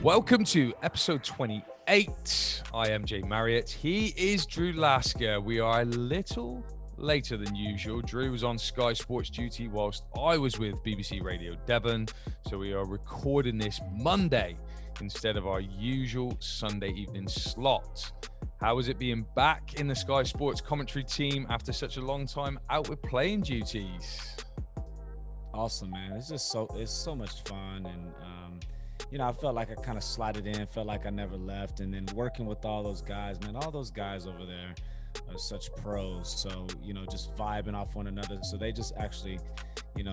Welcome to episode 28. I am Marriott. He is Drew Lasker. We are a little later than usual. Drew was on Sky Sports duty whilst I was with BBC Radio Devon. So we are recording this Monday instead of our usual Sunday evening slot. How was it being back in the Sky Sports commentary team after such a long time out with playing duties? Awesome, man. It's so much fun. And, I felt like I kind of slided in, felt like I never left. And then working with all those guys, man, all those guys over there are such pros. So, just vibing off one another. So they just actually,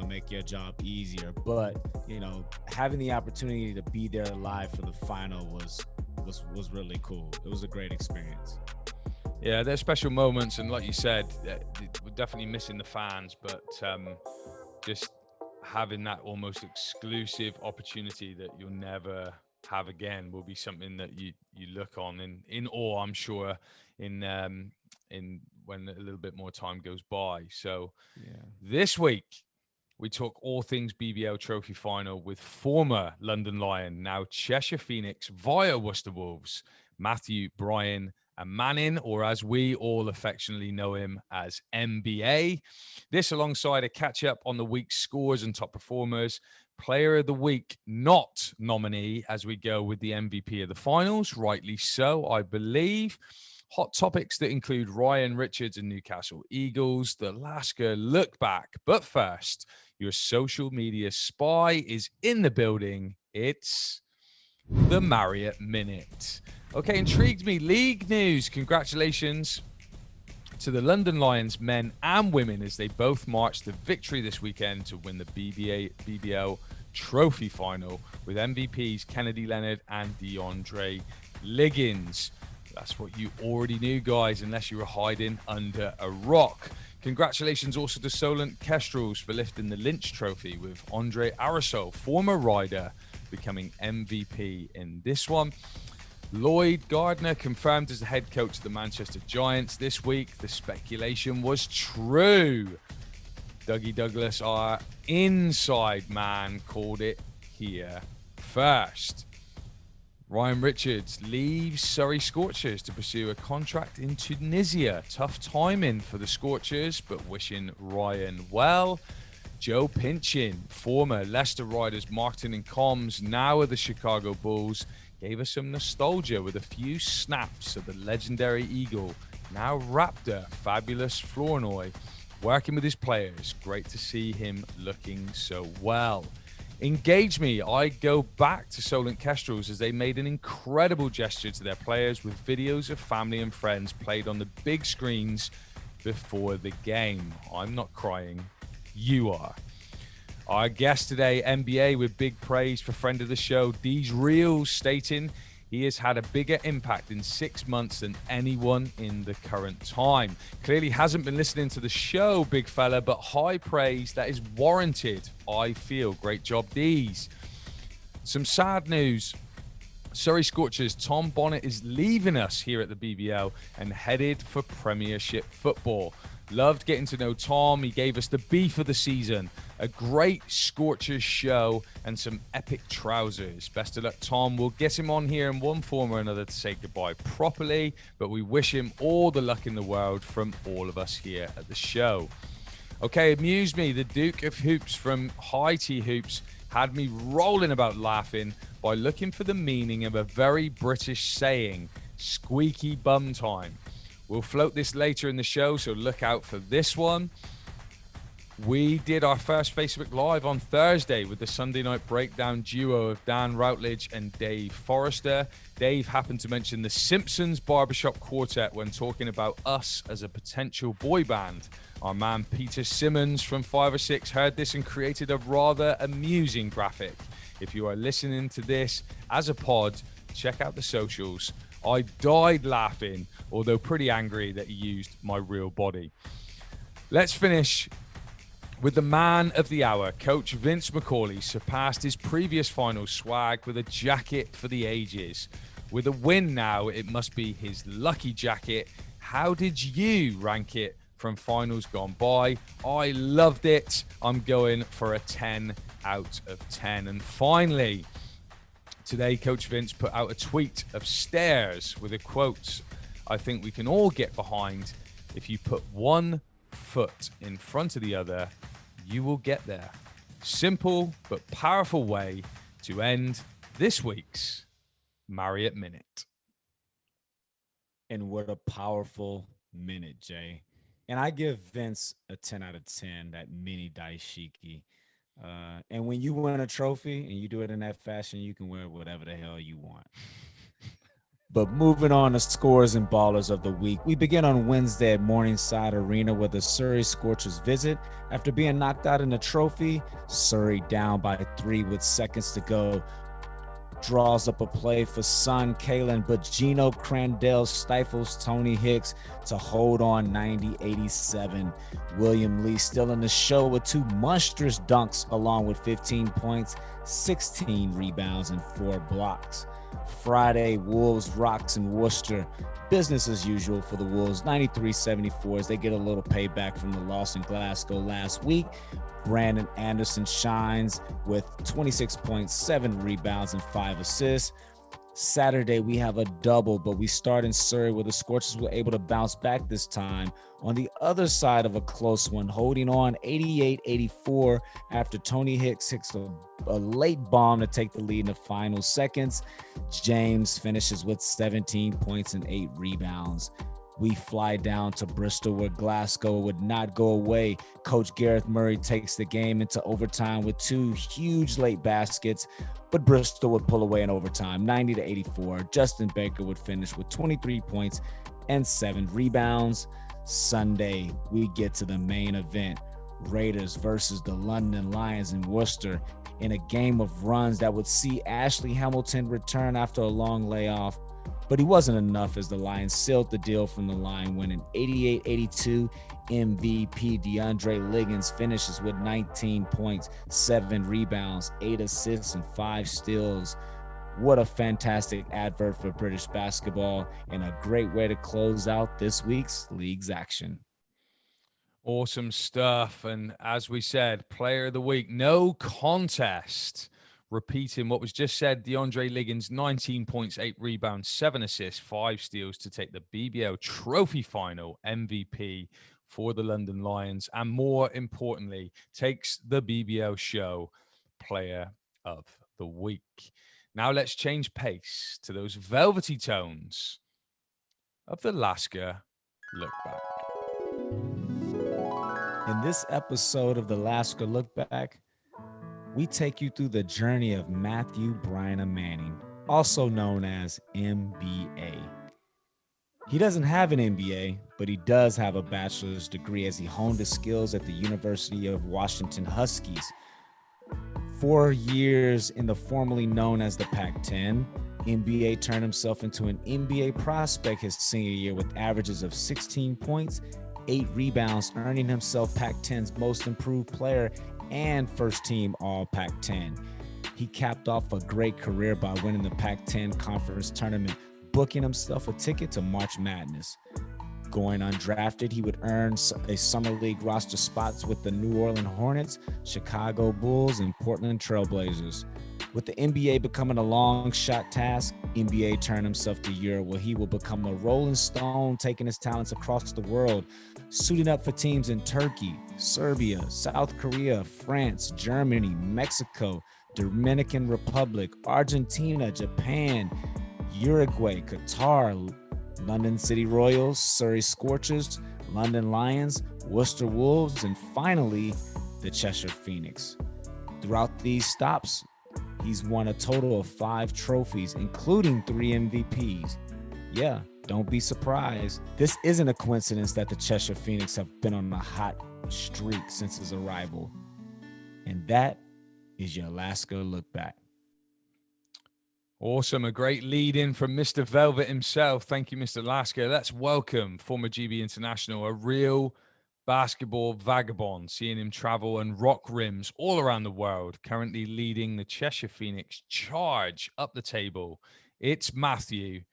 make your job easier. But, having the opportunity to be there live for the final was really cool. It was a great experience. Yeah, there's special moments. And like you said, we're definitely missing the fans, but just having that almost exclusive opportunity that you'll never have again will be something that you look on in awe, I'm sure, in when a little bit more time goes by. So This week we talk all things BBL Trophy Final with former London Lion, now Cheshire Phoenix via Worcester Wolves, Matthew Bryan-Amaning, or as we all affectionately know him as MBA. This alongside a catch-up on the week's scores and top performers, player of the week, not nominee, as we go with the MVP of the finals, rightly so, I believe. Hot topics that include Ryan Richards and Newcastle Eagles, the Lasker Lookback. But first, your social media spy is in the building. It's the Marriott Minute. Okay, intrigued me. League news. Congratulations to the Lions men and women as they both marched to victory this weekend to win the BBL Trophy Final with MVPs Kennedy Leonard and DeAndre Liggins. That's what you already knew, guys, unless you were hiding under a rock. Congratulations also to Solent Kestrels for lifting the Lynch Trophy with Andre Arisol, former rider, becoming MVP in this one. Lloyd Gardner confirmed as the head coach of the Manchester Giants this week. The speculation was true. Dougie Douglas, our inside man, called it here first. Ryan Richards leaves Surrey Scorchers to pursue a contract in Tunisia. Tough timing for the Scorchers, but wishing Ryan well. Joe Pinchin, former Leicester Riders marketing and comms, now of the Chicago Bulls, gave us some nostalgia with a few snaps of the legendary Eagle, now Raptor, fabulous Flournoy, working with his players. Great to see him looking so well. Engage Me, I go back to Solent Kestrels as they made an incredible gesture to their players with videos of family and friends played on the big screens before the game. I'm not crying, you are. Our guest today, MBA, with big praise for friend of the show, Deez Reels, stating he has had a bigger impact in 6 months than anyone in the current time. Clearly hasn't been listening to the show, big fella, but high praise that is warranted, I feel. Great job, Deez. Some sad news. Surrey Scorchers, Tom Bonnet is leaving us here at the BBL and headed for Premiership football. Loved getting to know Tom. He gave us the beef of the season, a great Scorchers show, and some epic trousers. Best of luck, Tom. We'll get him on here in one form or another to say goodbye properly, but we wish him all the luck in the world from all of us here at the show. Okay, Amuse Me, the Duke of Hoops from High Tea Hoops, had me rolling about laughing by looking for the meaning of a very British saying, squeaky bum time. We'll float this later in the show, so look out for this one. We did our first Facebook Live on Thursday with the Sunday Night Breakdown duo of Dan Routledge and Dave Forrester. Dave happened to mention the Simpsons Barbershop Quartet when talking about us as a potential boy band. Our man Peter Simmons from 5 or 6 heard this and created a rather amusing graphic. If you are listening to this as a pod, check out the socials. I died laughing, although pretty angry that he used my real body. Let's finish with the man of the hour. Coach Vince McCauley surpassed his previous final swag with a jacket for the ages. With a win now, it must be his lucky jacket. How did you rank it from finals gone by. I loved it. I'm going for a 10 out of 10. And finally, today, Coach Vince put out a tweet of stairs with a quote I think we can all get behind. If you put one foot in front of the other, you will get there. Simple but powerful way to end this week's Marriott Minute. And what a powerful minute, Jay. And I give Vince a 10 out of 10, that mini daishiki. And when you win a trophy and you do it in that fashion, you can wear whatever the hell you want. But moving on to scores and ballers of the week, we begin on Wednesday at Morningside Arena where the Surrey Scorchers visit. After being knocked out in the trophy, Surrey down by 3 with seconds to go. Draws up a play for son Kalen, but Gino Crandell stifles Tony Hicks to hold on 90-87. William Lee still in the show with 2 monstrous dunks along with 15 points, 16 rebounds, and 4 blocks. Friday, Wolves rocks in Worcester. Business as usual for the Wolves, 93-74 as they get a little payback from the loss in Glasgow last week. Brandon Anderson shines with 26 points, 7 rebounds, and 5 assists. Saturday, we have a double, but we start in Surrey where the Scorchers were able to bounce back this time on the other side of a close one, holding on 88-84 after Tony Hicks hits a late bomb to take the lead in the final seconds. James finishes with 17 points and 8 rebounds. We fly down to Bristol where Glasgow would not go away. Coach Gareth Murray takes the game into overtime with 2 huge late baskets, but Bristol would pull away in overtime, 90-84. Justin Baker would finish with 23 points and 7 rebounds. Sunday, we get to the main event. Raiders versus the London Lions in Worcester in a game of runs that would see Ashley Hamilton return after a long layoff. But he wasn't enough as the Lions sealed the deal from the line, winning 88-82. MVP DeAndre Liggins finishes with 19 points, 7 rebounds, 8 assists, and 5 steals. What a fantastic advert for British basketball and a great way to close out this week's league's action. Awesome stuff. And as we said, player of the week, no contest. Repeating what was just said, DeAndre Liggins, 19 points, 8 rebounds, 7 assists, 5 steals to take the BBL Trophy Final MVP for the London Lions. And more importantly, takes the BBL Show Player of the Week. Now let's change pace to those velvety tones of the Lasker Lookback. In this episode of the Lasker Lookback, we take you through the journey of Matthew Bryan-Amaning, also known as MBA. He doesn't have an MBA, but he does have a bachelor's degree as he honed his skills at the University of Washington Huskies. 4 years in the formerly known as the Pac-10, MBA turned himself into an NBA prospect his senior year with averages of 16 points, 8 rebounds, earning himself Pac-10's most improved player and first team all Pac-10. He capped off a great career by winning the Pac-10 conference tournament, booking himself a ticket to March Madness. Going undrafted, he would earn a summer league roster spots with the New Orleans Hornets, Chicago Bulls, and Portland Trail Blazers. With the NBA becoming a long shot task, NBA turned himself to Europe where he will become a rolling stone, taking his talents across the world, suiting up for teams in Turkey, Serbia, South Korea, France, Germany, Mexico, Dominican Republic, Argentina, Japan, Uruguay, Qatar, London City Royals, Surrey Scorchers, London Lions, Worcester Wolves, and finally, the Cheshire Phoenix. Throughout these stops, he's won a total of 5 trophies, including 3 MVPs. Yeah, don't be surprised. This isn't a coincidence that the Cheshire Phoenix have been on a hot streak since his arrival. And that is your Lasker Lookback. Awesome. A great lead in from Mr. Velvet himself. Thank you, Mr. Lasker. Let's welcome former GB international, a real basketball vagabond, seeing him travel and rock rims all around the world, currently leading the Cheshire Phoenix charge up the table. It's Matthew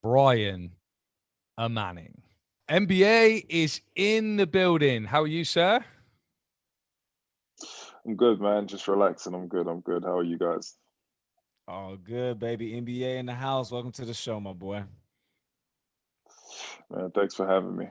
Bryan-Amaning. MBA is in the building. How are you, sir? I'm good, man. Just relaxing. I'm good. I'm good. How are you guys? All good, baby. NBA in the house. Welcome to the show, my boy. Man, thanks for having me.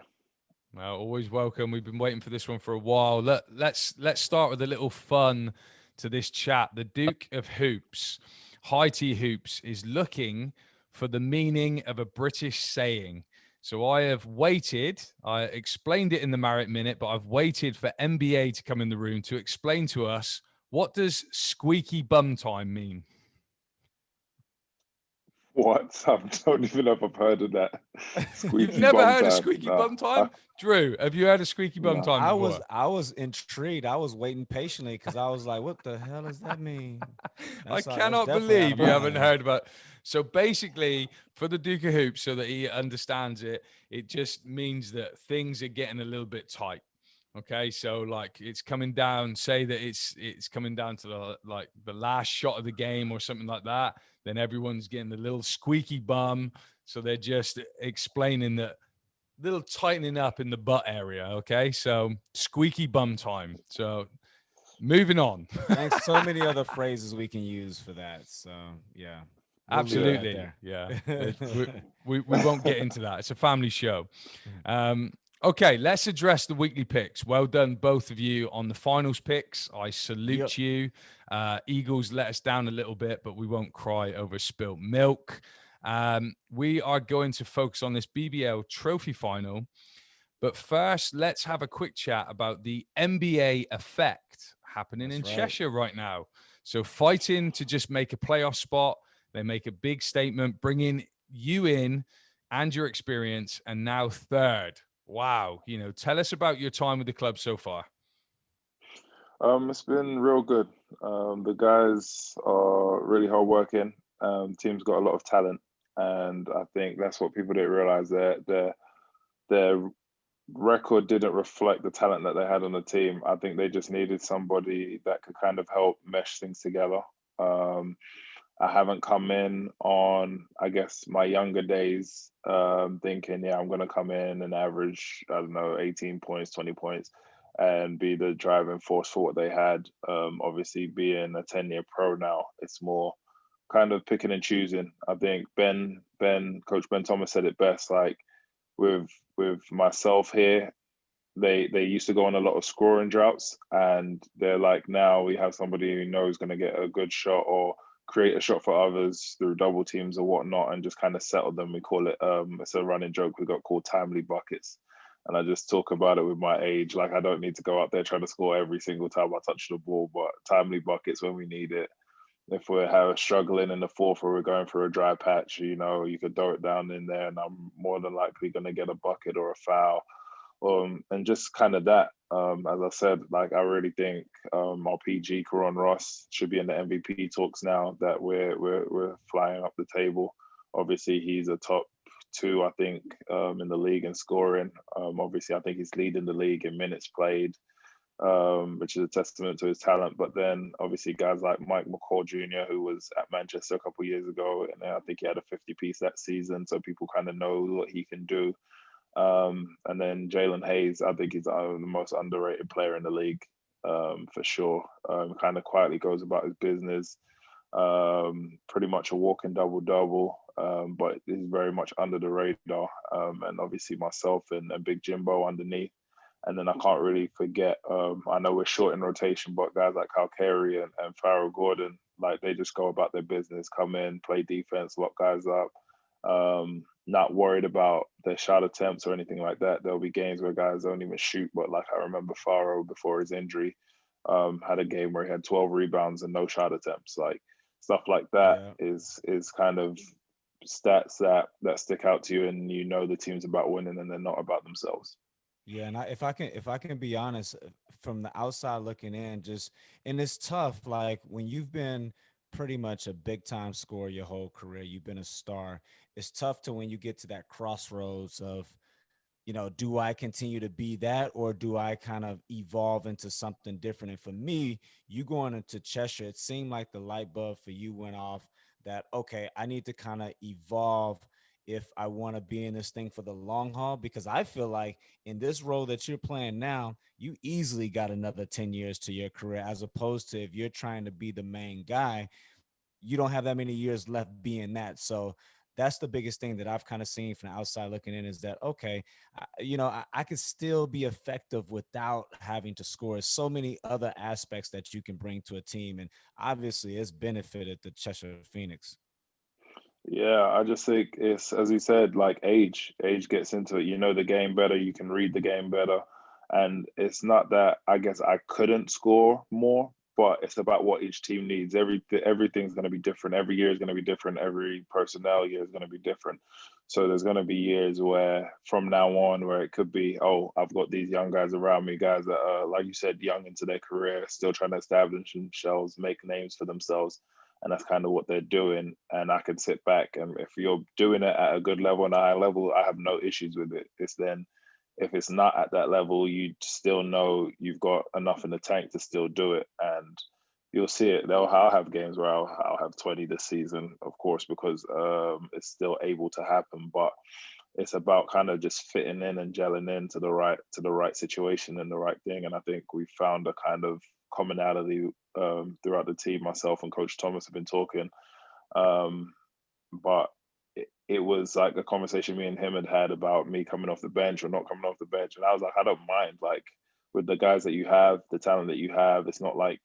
Well, always welcome. We've been waiting for this one for a while. Let's start with a little fun to this chat. The Duke of Hoops, High Tea Hoops, is looking for the meaning of a British saying. So I have waited. I explained it in the Marriott Minute, but I've waited for MBA to come in the room to explain to us, what does squeaky bum time mean? What? I don't even know if I've heard of that. You've Squeaky never bum heard of time. squeaky No. bum time? Drew, have you heard of squeaky bum No. time I was before? I was intrigued. I was waiting patiently because I was like, "What the hell does that mean?" I That's cannot definitely out of believe you my haven't lane. heard about. So basically, for the Duke of Hoops, so that he understands it, it just means that things are getting a little bit tight. Okay, so like it's coming down. Say that it's coming down to the last shot of the game or something like that. Then everyone's getting the little squeaky bum. So they're just explaining that little tightening up in the butt area. Okay, so squeaky bum time. So moving on. And so many other phrases we can use for that. So yeah, we'll leave it Yeah. right Absolutely. there. Yeah. We won't get into that. It's a family show. Um, okay, let's address the weekly picks. Well done, both of you, on the finals picks. I Yep. salute you. Eagles let us down a little bit, but we won't cry over spilt milk. We are going to focus on this BBL Trophy Final. But first, let's have a quick chat about the MBA effect happening That's in right. Cheshire right now. So, fighting to just make a playoff spot, they make a big statement, bringing you in and your experience, and now third. Wow. Tell us about your time with the club so far. It's been real good. The guys are really hardworking. Team's got a lot of talent, and I think that's what people didn't realize. Their record didn't reflect the talent that they had on the team. I think they just needed somebody that could kind of help mesh things together. Um, I haven't come in on, I guess, my younger days, thinking, yeah, I'm going to come in and average, I don't know, 18 points, 20 points, and be the driving force for what they had. Obviously, being a 10-year pro now, it's more kind of picking and choosing. I think Coach Ben Thomas said it best. Like with myself here, they used to go on a lot of scoring droughts, and they're like, now we have somebody who knows going to get a good shot or create a shot for others through double teams or whatnot, and just kind of settle them. We call it, it's a running joke we got called timely buckets. And I just talk about it with my age. Like, I don't need to go out there trying to score every single time I touch the ball, but timely buckets when we need it. If we're struggling in the fourth or we're going through a dry patch, you could throw it down in there, and I'm more than likely going to get a bucket or a foul. And just kind of that. As I said, like, I really think our PG Karan Ross should be in the MVP talks now that we're flying up the table. Obviously, he's a top two, I think, in the league in scoring. Obviously, I think he's leading the league in minutes played, which is a testament to his talent. But then, obviously, guys like Mike McCall Jr., who was at Manchester a couple of years ago, and I think he had a 50-piece that season, so people kind of know what he can do. And then Jalen Hayes, I think he's the most underrated player in the league, for sure. Kind of quietly goes about his business. Pretty much a walking double double, but is very much under the radar. And obviously myself and Big Jimbo underneath. And then I can't really forget. I know we're short in rotation, but guys like Kyle Carey and Farrell Gordon, like, they just go about their business, come in, play defense, lock guys up. Not worried about their shot attempts or anything like that. There'll be games where guys don't even shoot, but like, I remember Farrell before his injury, had a game where he had 12 rebounds and no shot attempts. Like, stuff like that Yeah. is kind of stats that stick out to you, and the team's about winning and they're not about themselves. Yeah, and if I can be honest, from the outside looking in, just and it's tough. Like when you've been pretty much a big time scorer your whole career, you've been a star. It's tough to when you get to that crossroads of, do I continue to be that or do I kind of evolve into something different? And for me, you going into Cheshire, it seemed like the light bulb for you went off that, okay, I need to kind of evolve if I want to be in this thing for the long haul, because I feel like in this role that you're playing now, you easily got another 10 years to your career, as opposed to if you're trying to be the main guy, you don't have that many years left being that. So that's the biggest thing that I've kind of seen from the outside looking in, is that, okay, I could still be effective without having to score. There's so many other aspects that you can bring to a team. And obviously it's benefited the Cheshire Phoenix. Yeah, I just think it's, as you said, like age gets into it. You know the game better, you can read the game better. And it's not that I guess I couldn't score more, but it's about what each team needs. Everything's going to be different. Every year is going to be different. Every personnel year is going to be different. So there's going to be years where from now on where it could be, oh, I've got these young guys around me, guys that are, like you said, young into their career, still trying to establish themselves, make names for themselves, and that's kind of what they're doing. And I can sit back, and if you're doing it at a good level and a high level, I have no issues with it. It's then if it's not at that level, you still know you've got enough in the tank to still do it, and you'll see it. I'll have games where I'll have 20 this season, of course, because it's still able to happen. But it's about kind of just fitting in and gelling in to the right situation and the right thing. And I think we found a kind of commonality throughout the team. Myself and Coach Thomas have been talking, but it was like a conversation me and him had about me coming off the bench or not coming off the bench, and I was like, I don't mind. Like with the guys that you have, the talent that you have, it's not like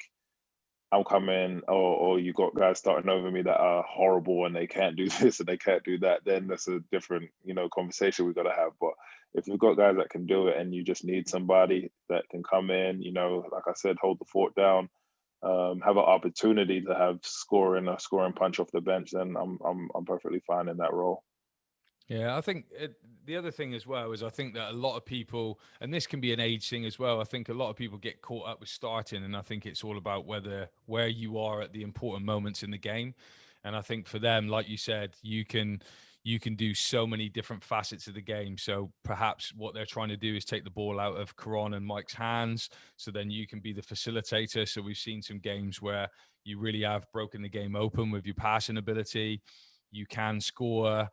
I'm coming, or you got guys starting over me that are horrible and they can't do this and they can't do that. Then that's a different, conversation we got to have. But if you've got guys that can do it and you just need somebody that can come in, like I said, hold the fort down, have an opportunity to have a scoring punch off the bench, then I'm perfectly fine in that role. Yeah, I think the other thing as well is I think that a lot of people, and this can be an age thing as well. I think a lot of people get caught up with starting, and I think it's all about where you are at the important moments in the game. And I think for them, like you said, you can do so many different facets of the game. So perhaps what they're trying to do is take the ball out of Karan and Mike's hands, so then you can be the facilitator. So we've seen some games where you really have broken the game open with your passing ability. You can score,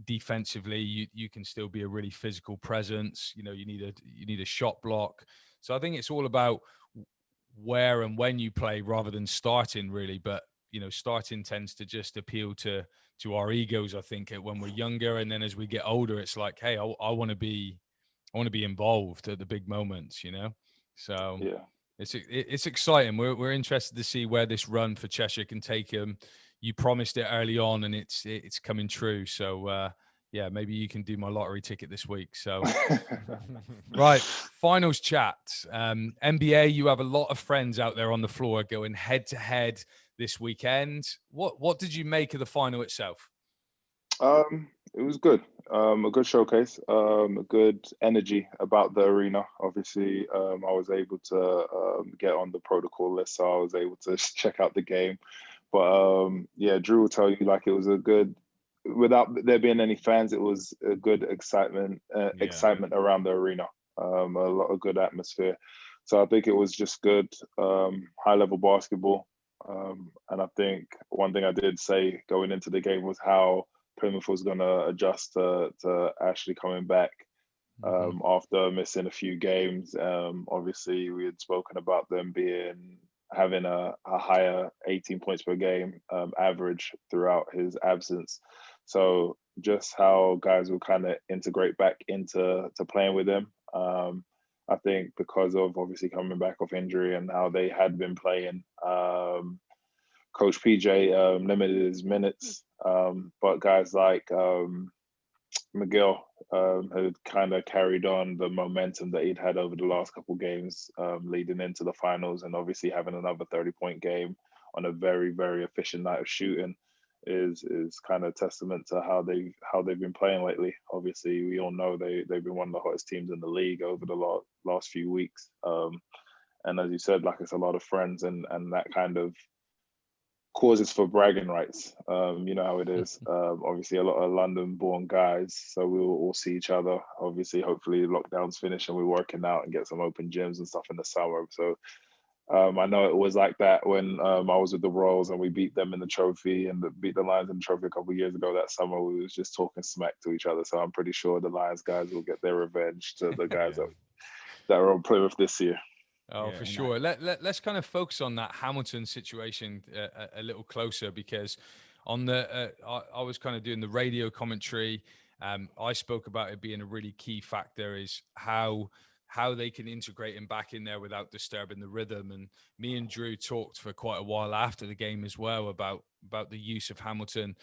defensively, you can still be a really physical presence. You need a shot block. So I think it's all about where and when you play rather than starting, really. But starting tends to just appeal to our egos, I think, when we're younger, and then as we get older, it's like, hey, I want to be involved at the big moments. So Yeah. it's exciting. We're interested to see where this run for Cheshire can take them. You promised it early on, and it's coming true. So yeah, maybe you can do my lottery ticket this week. So right, finals chat. MBA, you have a lot of friends out there on the floor going head to head this weekend. What did you make of the final itself? It was good. A good showcase. A good energy about the arena. Obviously, I was able to get on the protocol list, so I was able to check out the game. But yeah, Drew will tell you, like, it was a good. Without there being any fans, it was a good excitement around the arena. A lot of good atmosphere. So I think it was just good, high level basketball. And I think one thing I did say going into the game was how Plymouth was going to adjust to actually coming back after missing a few games. Obviously, we had spoken about them having a higher 18 points per game average throughout his absence. So just how guys will kind of integrate back into playing with him. I think because of obviously coming back off injury and how they had been playing, Coach PJ limited his minutes, but guys like McGill had kind of carried on the momentum that he'd had over the last couple of games leading into the finals, and obviously having another 30-point game on a very, very efficient night of shooting is kind of testament to how they've been playing lately. Obviously, we all know they've been one of the hottest teams in the league over the last few weeks. And as you said, like, it's a lot of friends, and that kind of causes for bragging rights. You know how it is. Obviously, a lot of London-born guys, so we will all see each other. Obviously, hopefully, lockdown's finished and we're working out and get some open gyms and stuff in the summer. So I know it was like that when I was with the Royals and we beat them in the trophy and beat the Lions in the trophy a couple of years ago. That summer, we was just talking smack to each other. So I'm pretty sure the Lions guys will get their revenge to the guys Yeah, that are on Plymouth this year. Oh, yeah, for and sure. Let's kind of focus on that Hamilton situation a little closer because on the I was kind of doing the radio commentary. I spoke about it being a really key factor is how they can integrate him back in there without disturbing the rhythm. And me and Drew talked for quite a while after the game as well about the use of Hamilton.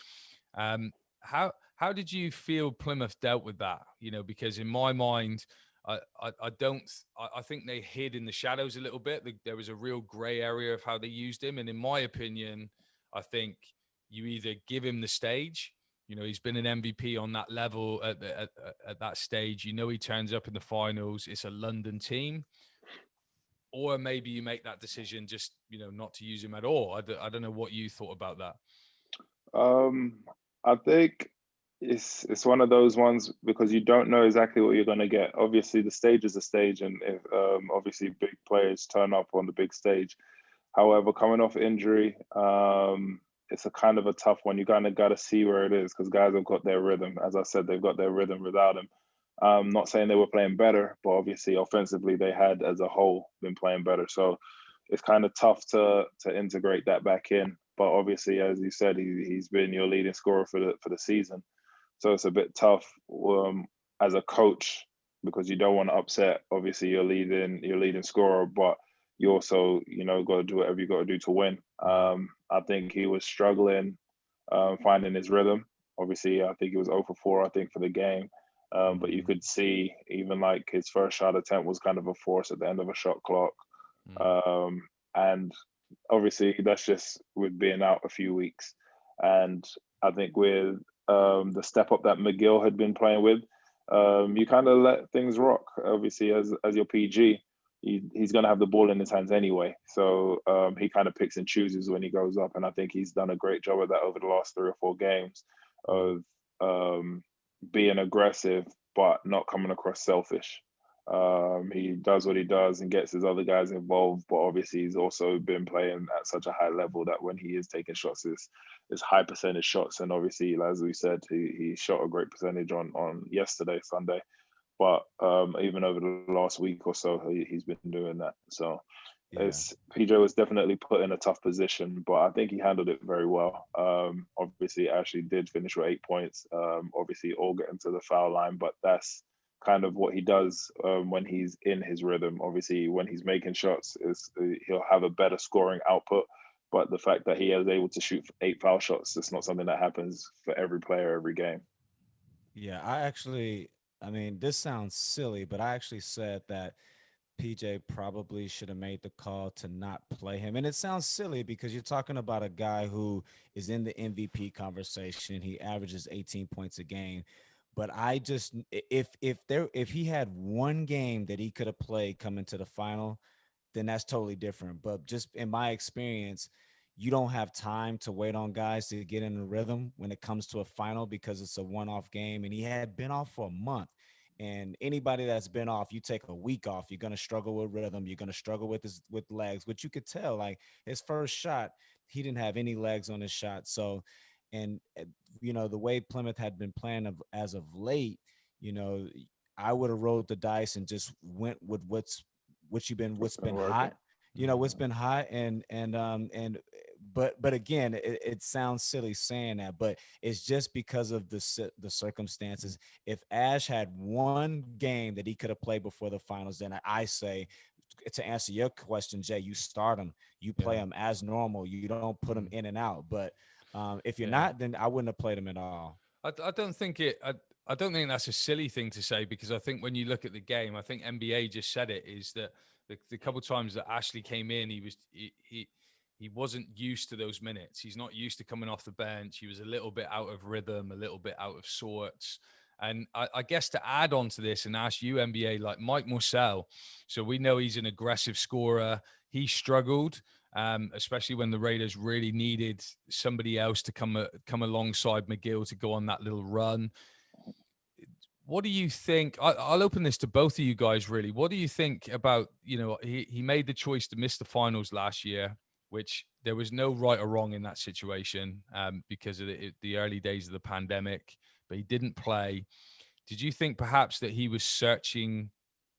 How did you feel Plymouth dealt with that? You know, because in my mind, I don't. I think they hid in the shadows a little bit. There was a real grey area of how they used him, and in my opinion, I think you either give him the stage. You know, he's been an MVP on that level at that stage. You know, he turns up in the finals. It's a London team, or maybe you make that decision just not to use him at all. I don't know what you thought about that. Um, I think it's one of those ones because you don't know exactly what you're going to get. Obviously, the stage is a stage, and if obviously big players turn up on the big stage. However, coming off injury, it's a kind of a tough one. You kind of got to see where it is because guys have got their rhythm. As I said, they've got their rhythm without him. Not saying they were playing better, but obviously offensively they had as a whole been playing better. So it's kind of tough to integrate that back in. But obviously, as you said, he's been your leading scorer for the season. So it's a bit tough as a coach because you don't want to upset obviously your leading scorer, but you also got to do whatever you got to do to win. I think he was struggling finding his rhythm. Obviously, I think he was 0 for 4. I think for the game. But you could see even like his first shot attempt was kind of a force at the end of a shot clock. And obviously that's just with being out a few weeks. And I think with the step up that McGill had been playing with, you kind of let things rock. Obviously, as your PG, he's going to have the ball in his hands anyway. So he kind of picks and chooses when he goes up. And I think he's done a great job of that over the last 3 or 4 games of being aggressive, but not coming across selfish. He does what he does and gets his other guys involved, but obviously he's also been playing at such a high level that when he is taking shots, it's high percentage shots. And obviously, as we said, he shot a great percentage on yesterday, Sunday. But even over the last week or so, he's been doing that. So yeah, PJ was definitely put in a tough position, but I think he handled it very well. Obviously, Ashley did finish with 8 points. Obviously, all getting to the foul line, but that's kind of what he does when he's in his rhythm. Obviously, when he's making shots, he'll have a better scoring output. But the fact that he is able to shoot 8 foul shots, it's not something that happens for every player every game. yeah. I mean, this sounds silly, but I actually said that PJ probably should have made the call to not play him. And it sounds silly because you're talking about a guy who is in the MVP conversation. He averages 18 points a game. But I just if he had one game that he could have played coming to the final, then that's totally different. But just in my experience, you don't have time to wait on guys to get in the rhythm when it comes to a final because it's a one-off game. And he had been off for a month. And anybody that's been off, you take a week off, you're gonna struggle with rhythm. You're gonna struggle with legs, which you could tell. Like his first shot, he didn't have any legs on his shot. So, and the way Plymouth had been playing as of late, you know, I would have rolled the dice and just went with what's What's been been working? hot. What's been hot, and but again, it sounds silly saying that, but it's just because of the circumstances. If Ash had one game that he could have played before the finals, then I say, to answer your question, Jay, you start him, you play Yeah. him as normal, you don't put him Mm. in and out. But if you're Yeah. not, then I wouldn't have played him at all. I don't think it. I don't think that's a silly thing to say because I think when you look at the game, I think MBA just said it is that the couple times that Ashley came in, he wasn't used to those minutes. He's not used to coming off the bench. He was a little bit out of rhythm, a little bit out of sorts. And I guess to add on to this and ask you, MBA, like Mike Morcell, so we know he's an aggressive scorer. He struggled, especially when the Raiders really needed somebody else to come alongside McGill to go on that little run. what do you think? I'll open this to both of you guys, really. What do you think about, he made the choice to miss the finals last year, which there was no right or wrong in that situation, because of the early days of the pandemic, but he didn't play. Did you think perhaps that he was searching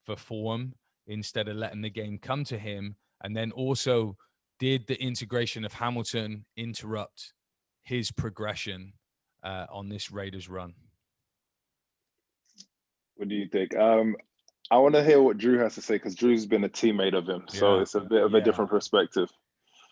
for form instead of letting the game come to him? And then also, did the integration of Hamilton interrupt his progression on this Raiders run? What do you think? I want to hear what Drew has to say because Drew's been a teammate of him, so Yeah. it's a bit of a Yeah. different perspective.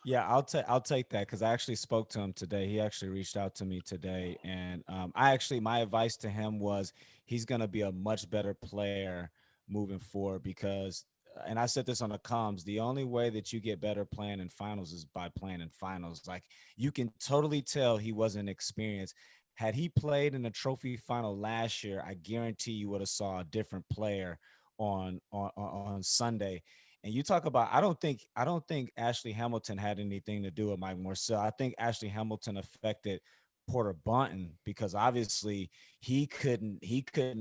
Yeah, I'll take that because I actually spoke to him today. He actually reached out to me today, and my advice to him was he's gonna be a much better player moving forward because, and I said this on the comms, the only way that you get better playing in finals is by playing in finals. Like you can totally tell he wasn't experienced. Had he played in the trophy final last year, I guarantee you would have saw a different player on Sunday. And you talk about, I don't think Ashley Hamilton had anything to do with Mike Morcell. I think Ashley Hamilton affected Porter Bunton because obviously he couldn't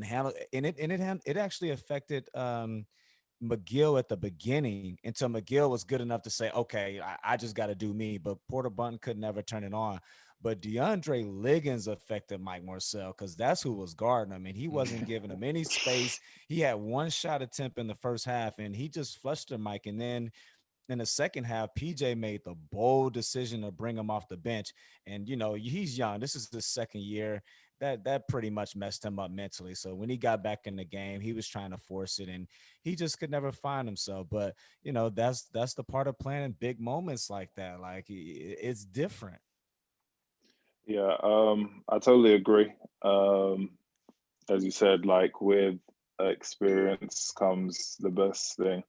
handle it, and it actually affected McGill at the beginning until McGill was good enough to say, okay, I just got to do me. But Porter Bunton could never turn it on. But DeAndre Liggins affected Mike Morcell because that's who was guarding him. And he wasn't giving him any space. He had one shot attempt in the first half and he just flushed him, Mike. And then in the second half, PJ made the bold decision to bring him off the bench. And he's young. This is his second year. That pretty much messed him up mentally. So when he got back in the game, he was trying to force it, and he just could never find himself. But that's the part of playing in big moments like that. Like it's different. Yeah, I totally agree. Um, as you said, like with experience comes the best thing.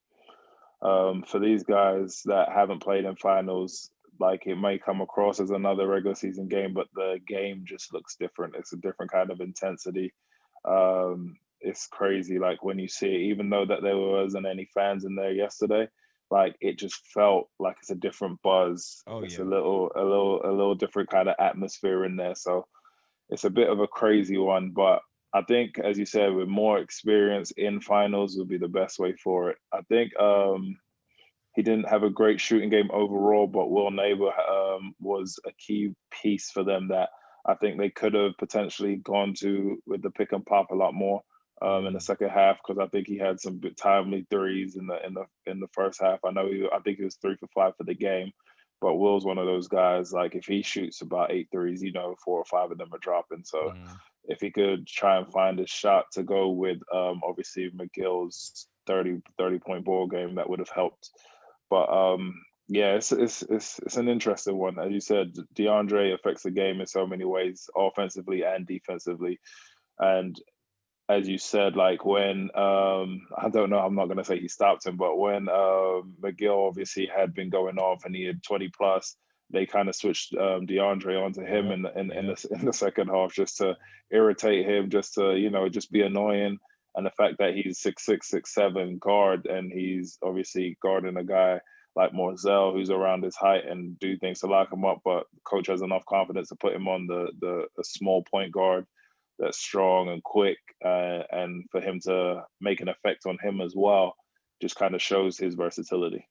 For these guys that haven't played in finals, like it may come across as another regular season game, but the game just looks different. It's a different kind of intensity. It's crazy. Like when you see it, even though that there wasn't any fans in there yesterday, like it just felt like it's a different buzz. Oh It's a yeah. little different kind of atmosphere in there. So it's a bit of a crazy one, but I think, as you said, with more experience in finals would be the best way for it. I think he didn't have a great shooting game overall, but Will Neighbor was a key piece for them that I think they could have potentially gone to with the pick and pop a lot more in the Mm. second half because I think he had some timely threes in the first half. I think he was 3 for 5 for the game, but Will's one of those guys. Like if he shoots about 8 threes, 4 or 5 of them are dropping. So Mm. if he could try and find a shot to go with obviously McGill's 30 point ball game, that would have helped. But yeah, it's an interesting one. As you said, DeAndre affects the game in so many ways, offensively and defensively. And as you said, like when I don't know, I'm not gonna say he stopped him, but when McGill obviously had been going off and he had 20 plus, they kind of switched DeAndre onto him Yep. in Yep. the second half just to irritate him, just to just be annoying. And the fact that he's 6'6", 6'7" guard, and he's obviously guarding a guy like Morzell who's around his height and do things to lock him up, but coach has enough confidence to put him on the small point guard that's strong and quick, and for him to make an effect on him as well, just kind of shows his versatility.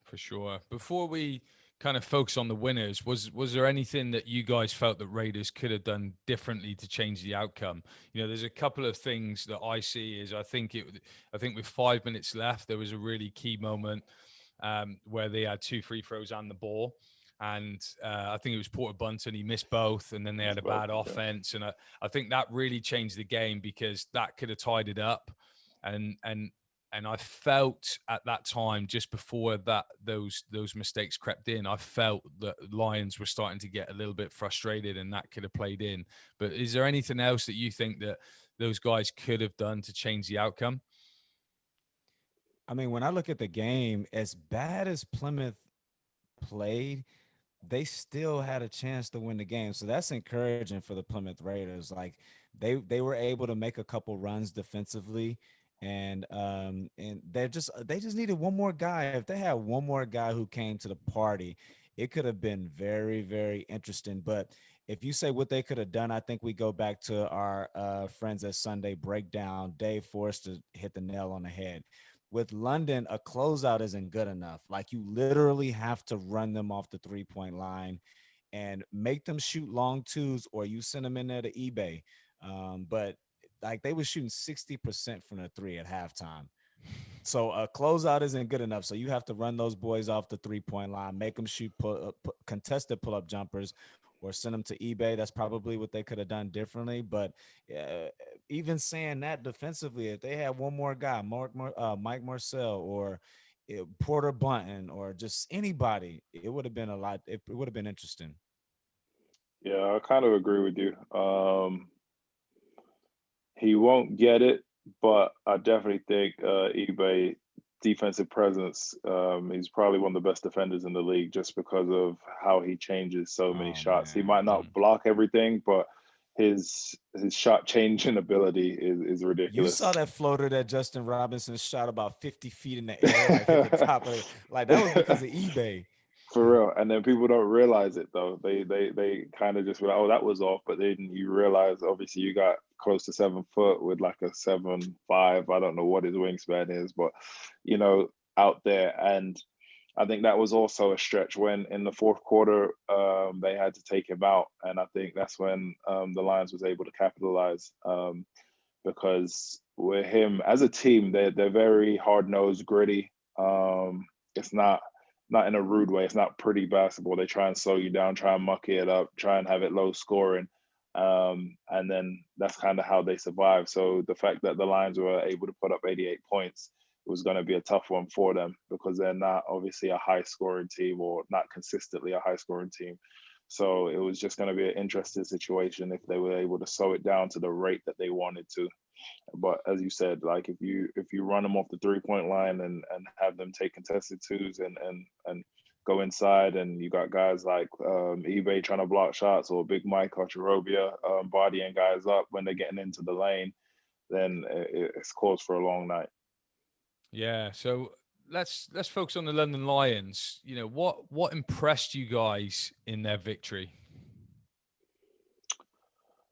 For sure. Before we kind of focus on the winners, was there anything that you guys felt that Raiders could have done differently to change the outcome? There's a couple of things that I see. I think with 5 minutes left, there was a really key moment where they had two free throws and the ball. And I think it was Porter Bunton. He missed both, and then they That's had a both, bad yeah. offense. And I think that really changed the game because that could have tied it up. And I felt at that time, just before that those mistakes crept in, I felt that Lions were starting to get a little bit frustrated, and that could have played in. But is there anything else that you think that those guys could have done to change the outcome? I mean, when I look at the game, as bad as Plymouth played, they still had a chance to win the game. So that's encouraging for the Plymouth Raiders. Like they were able to make a couple runs defensively, and they just needed one more guy. If they had one more guy who came to the party, it could have been very, very interesting. But if you say what they could have done, I think we go back to our friends at Sunday Breakdown. Dave Forrester hit the nail on the head. With London, a closeout isn't good enough. Like, you literally have to run them off the 3-point line and make them shoot long twos, or you send them in there to eBay. But like, they were shooting 60% from the three at halftime. So a closeout isn't good enough. So you have to run those boys off the 3-point line, make them shoot contested pull up jumpers, or send them to eBay. That's probably what they could have done differently. But uh, even saying that, defensively, if they had one more guy, Mike Marcel, or Porter Bunton, or just anybody, it would have been a lot. It would have been interesting. Yeah, I kind of agree with you. He won't get it, but I definitely think eBay defensive presence. He's probably one of the best defenders in the league just because of how he changes so many Oh shots. He man. might not block everything, but his shot changing ability is You saw ridiculous. that floater that Justin Robinson shot about 50 feet in the air, like hit the top of it. Like, that was because of eBay. For real. And then people don't realize it though. They kind of just be like, oh, that was off. But then you realize obviously you got close to 7 foot with like a 7'5". I don't know what his wingspan is, but you know, out there. And I think that was also a stretch when in the fourth quarter they had to take him out. And I think that's when the Lions was able to capitalize because with him as a team, they're very hard nosed, gritty. It's not in a rude way. It's not pretty basketball. They try and slow you down, try and muck it up, try and have it low scoring. And then that's kind of how they survive. So the fact that the Lions were able to put up 88 points was going to be a tough one for them because they're not obviously a high scoring team or not consistently a high scoring team. So it was just going to be an interesting situation if they were able to slow it down to the rate that they wanted to. But as you said, like if you run them off the 3-point line and have them take contested twos and go inside, and you got guys like eBay trying to block shots or Big Mike or Charobia bodying guys up when they're getting into the lane, then it's cause for a long night. Yeah. So let's focus on the London Lions. You know, what impressed you guys in their victory?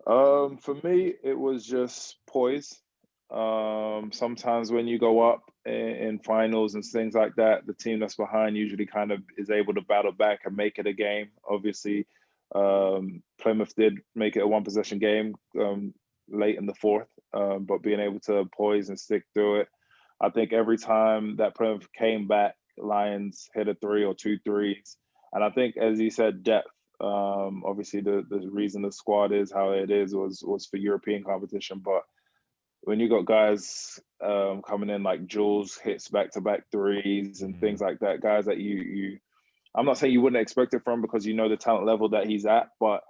For me, it was just poise. Sometimes when you go up in finals and things like that, the team that's behind usually kind of is able to battle back and make it a game. Obviously, Plymouth did make it a one possession game late in the fourth, but being able to poise and stick through it. I think every time that Plymouth came back, Lions hit a three or two threes. And I think, as you said, depth. Obviously, the reason the squad is how it is was for European competition. But when you got guys coming in like Jules hits back to back threes and things like that, guys that you I'm not saying you wouldn't expect it from because you know the talent level that he's at, but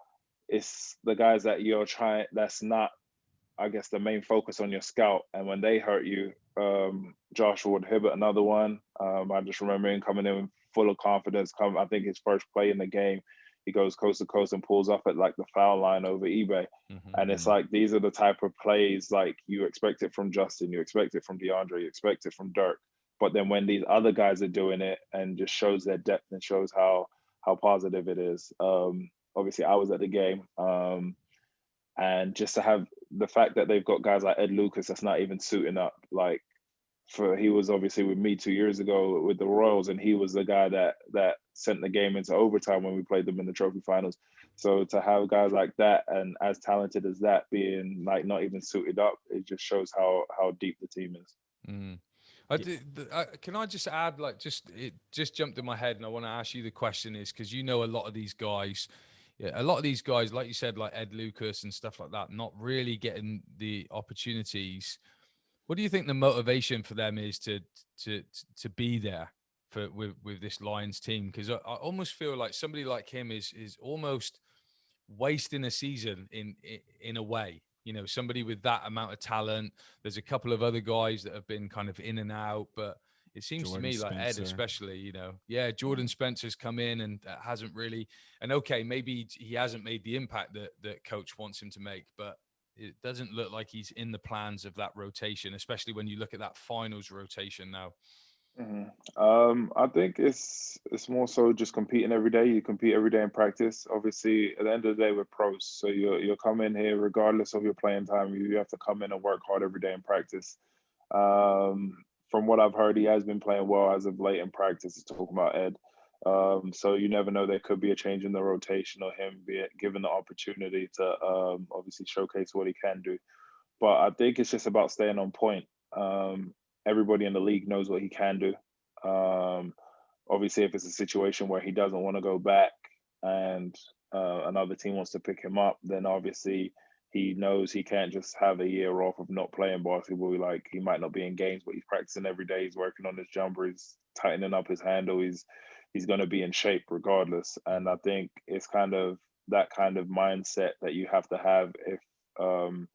it's the guys that you're trying. That's not, I guess, the main focus on your scout. And when they hurt you, Joshua would Hibbert, another one. I just remember him coming in full of confidence. I think his first play in the game, he goes coast to coast and pulls up at like the foul line over eBay. And it's like these are the type of plays like you expect it from Justin, you expect it from DeAndre, you expect it from Dirk. But then when these other guys are doing it and just shows their depth and shows how positive it is. Obviously, I was at the game. And just to have the fact that they've got guys like Ed Lucas that's not even suiting up, like he was obviously with me 2 years ago with the Royals, and he was the guy that sent the game into overtime when we played them in the trophy finals. So to have guys like that and as talented as that being like not even suited up, it just shows how deep the team is. Mm. Can I just add, like, just it just jumped in my head, and I want to ask you the question is because you know a lot of these guys, yeah, a lot of these guys, like you said, like Ed Lucas and stuff like that, not really getting the opportunities. What do you think the motivation for them is to to be there for with this Lions team? Because I almost feel like somebody like him is almost wasting a season in a way. You know, somebody with that amount of talent. There's a couple of other guys that have been kind of in and out, but it seems to Jordan me like Ed, Spencer. especially, you know, yeah, Jordan Spencer's come in and hasn't really, and okay, maybe he hasn't made the impact that coach wants him to make, but it doesn't look like he's in the plans of that rotation, especially when you look at that finals rotation now. Mhm. I think it's more so just competing every day. You compete every day in practice. Obviously, at the end of the day, we're pros, so you're coming here regardless of your playing time. You have to come in and work hard every day in practice. From what I've heard, he has been playing well as of late in practice. Talking about Ed, so you never know. There could be a change in the rotation or him be given the opportunity to obviously showcase what he can do. But I think it's just about staying on point. Everybody in the league knows what he can do. Um, Obviously, if it's a situation where he doesn't want to go back and another team wants to pick him up, then obviously he knows he can't just have a year off of not playing basketball. Like he might not be in games, but he's practicing every day. He's working on his jumper. He's tightening up his handle. He's going to be in shape regardless. And I think it's kind of that kind of mindset that you have to have um,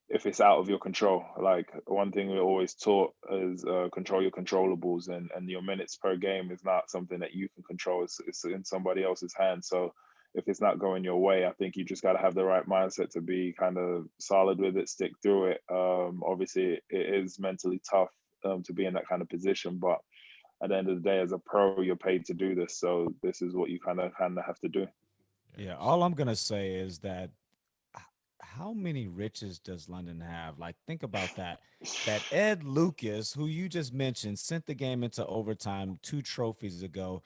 if it's out of your control. Like one thing we're always taught is control your controllables, and your minutes per game is not something that you can control. It's in somebody else's hands. So if it's not going your way, I think you just got to have the right mindset to be kind of solid with it, stick through it. Obviously, it is mentally tough to be in that kind of position, but at the end of the day, as a pro, you're paid to do this. So this is what you kind of have to do. Yeah, all I'm gonna say is that h- how many riches does London have? Like, think about that. That Ed Lucas, who you just mentioned, sent the game into overtime 2 trophies ago.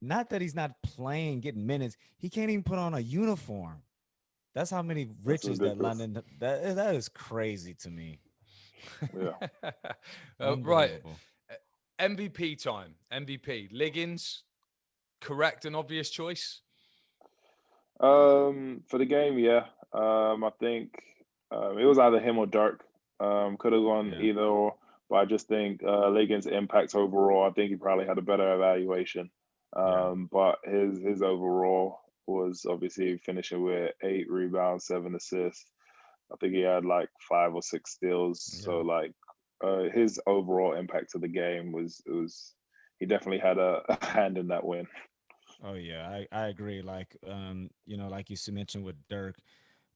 Not that he's not playing, getting minutes. He can't even put on a uniform. That's how many That's riches that ridiculous. London. That is crazy to me. Yeah. Right. Unbelievable. MVP time. MVP. Liggins, correct and obvious choice. For the game, yeah. I think it was either him or Dirk. Could have gone Yeah, either or, but I just think Liggins' impact overall. I think he probably had a better evaluation. yeah, But his overall was obviously finishing with 8 rebounds, 7 assists. I think he had like 5 or 6 steals. So Yeah. like his overall impact to the game was he definitely had a hand in that win. oh yeah, I agree. Like like you mentioned with Dirk,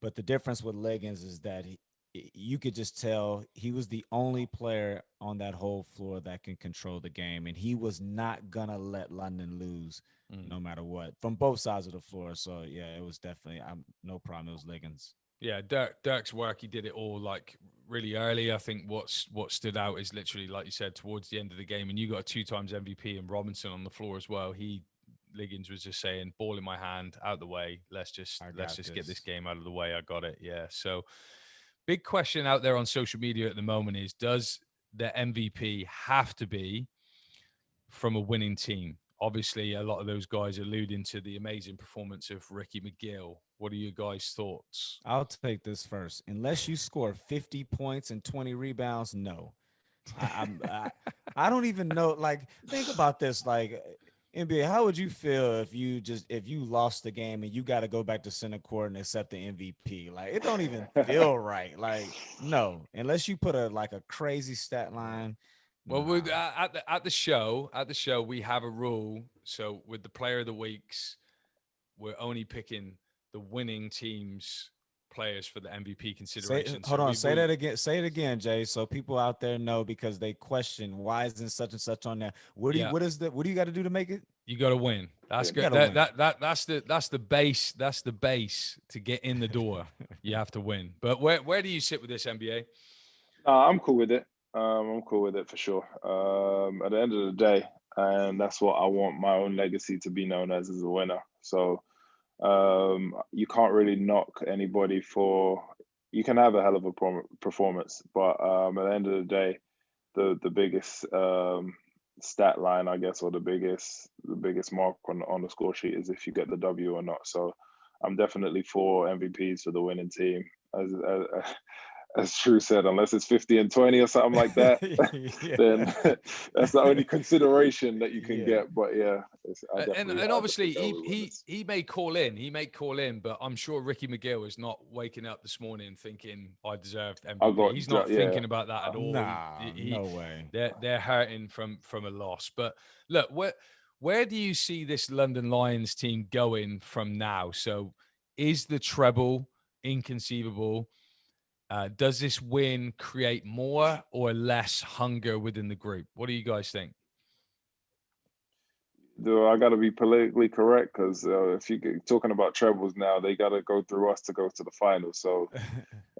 but the difference with Liggins is that you could just tell he was the only player on that whole floor that can control the game, and he was not gonna let London lose, Mm. no matter what, from both sides of the floor. So yeah, it was definitely no problem. It was Liggins. Yeah, Dirk's work, he did it all like really early. I think what stood out is literally like you said towards the end of the game, and you got a two times MVP and Robinson on the floor as well. Liggins was just saying, "Ball in my hand, out the way. I Let's got just get this this. game out of the way. I got it." Yeah. So, big question out there on social media at the moment is: does the MVP have to be from a winning team? Obviously, a lot of those guys alluding to the amazing performance of Ricky McGill. What are your guys' thoughts? I'll take this first. Unless you score 50 points and 20 rebounds, no. I, I'm I don't even know. Like, think about this. Like, NBA, how would you feel if you lost the game and you got to go back to center court and accept the MVP? Like, it don't even feel right. Like, no, unless you put a crazy stat line. Well, Nah. at the show, we have a rule. So with the player of the weeks, we're only picking the winning team's players for the MVP Say consideration. So hold on, say we that again. Say it again, Jay, so people out there know because they question why isn't such and such on there. yeah, What do you got to do to make it? you got to win. That's Win. You got good. to win. That's the base. That's the base to get in the door. You have to win. But where do you sit with this NBA? I'm cool with it. I'm cool with it for sure. At the end of the day, and that's what I want my own legacy to be known as a winner. So you can't really knock anybody for. You can have a hell of a performance, but at the end of the day, the biggest stat line, I guess, or the biggest mark on the score sheet is if you get the W or not. So I'm definitely for MVPs for the winning team. As True said, unless it's 50 and 20 or something like that, then Yeah. that's the only consideration that you can Yeah. get. But yeah, And I definitely obviously go with winners. he may call in, but I'm sure Ricky McGill is not waking up this morning thinking I deserved I MVP. got He's not yeah. thinking about that at all. Nah, He no way. they're hurting from a loss. But look, where do you see this London Lions team going from now? So is the treble inconceivable? Does this win create more or less hunger within the group? What do you guys think? Do I got to be politically correct? Because if you get talking about trebles now, they got to go through us to go to the final. So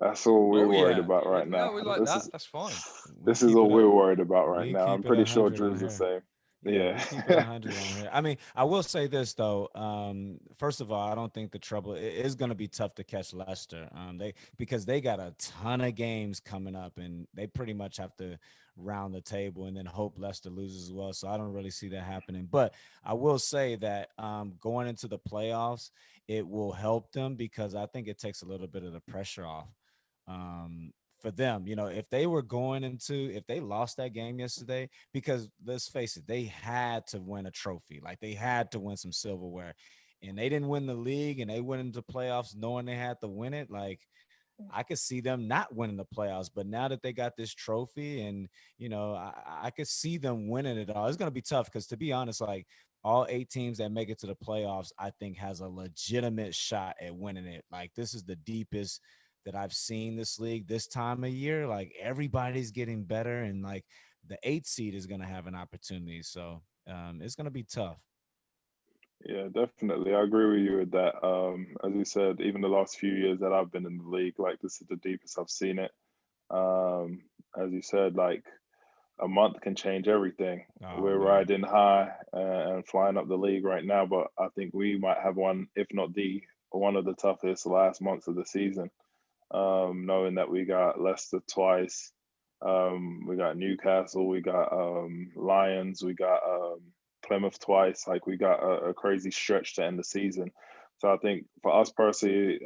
that's all we're Oh worried yeah, about right no, now. we like that. That's fine. We This is keep all it up. we're worried about right We now. I'm keep it pretty sure 100 on Drew's the here. same. Yeah, Yeah. we keep it 100 on here. I mean, I will say this though. First of all, I don't think the trouble it is going to be tough to catch Leicester. Because they got a ton of games coming up, and they pretty much have to round the table and then hope Leicester loses as well. So I don't really see that happening. But I will say that going into the playoffs, it will help them because I think it takes a little bit of the pressure off. Um, for them, if they were going into if they lost that game yesterday, because let's face it, they had to win a trophy. Like they had to win some silverware. And they didn't win the league and they went into playoffs knowing they had to win it. Like I could see them not winning the playoffs, but now that they got this trophy and I could see them winning it all. It's gonna be tough because to be honest, like all 8 teams that make it to the playoffs, I think has a legitimate shot at winning it. Like this is the deepest that I've seen this league this time of year. Like everybody's getting better, and like the 8 seed is gonna have an opportunity. So it's gonna be tough. Yeah, definitely. I agree with you with that. As you said, even the last few years that I've been in the league, like this is the deepest I've seen it. Um, as you said, like a month can change everything. Oh We're man. riding high and flying up the league right now, but I think we might have one, if not the one of the toughest last months of the season. Knowing that we got Leicester twice, we got Newcastle, we got Lions, we got Plymouth twice. Like we got a crazy stretch to end the season. So I think for us personally,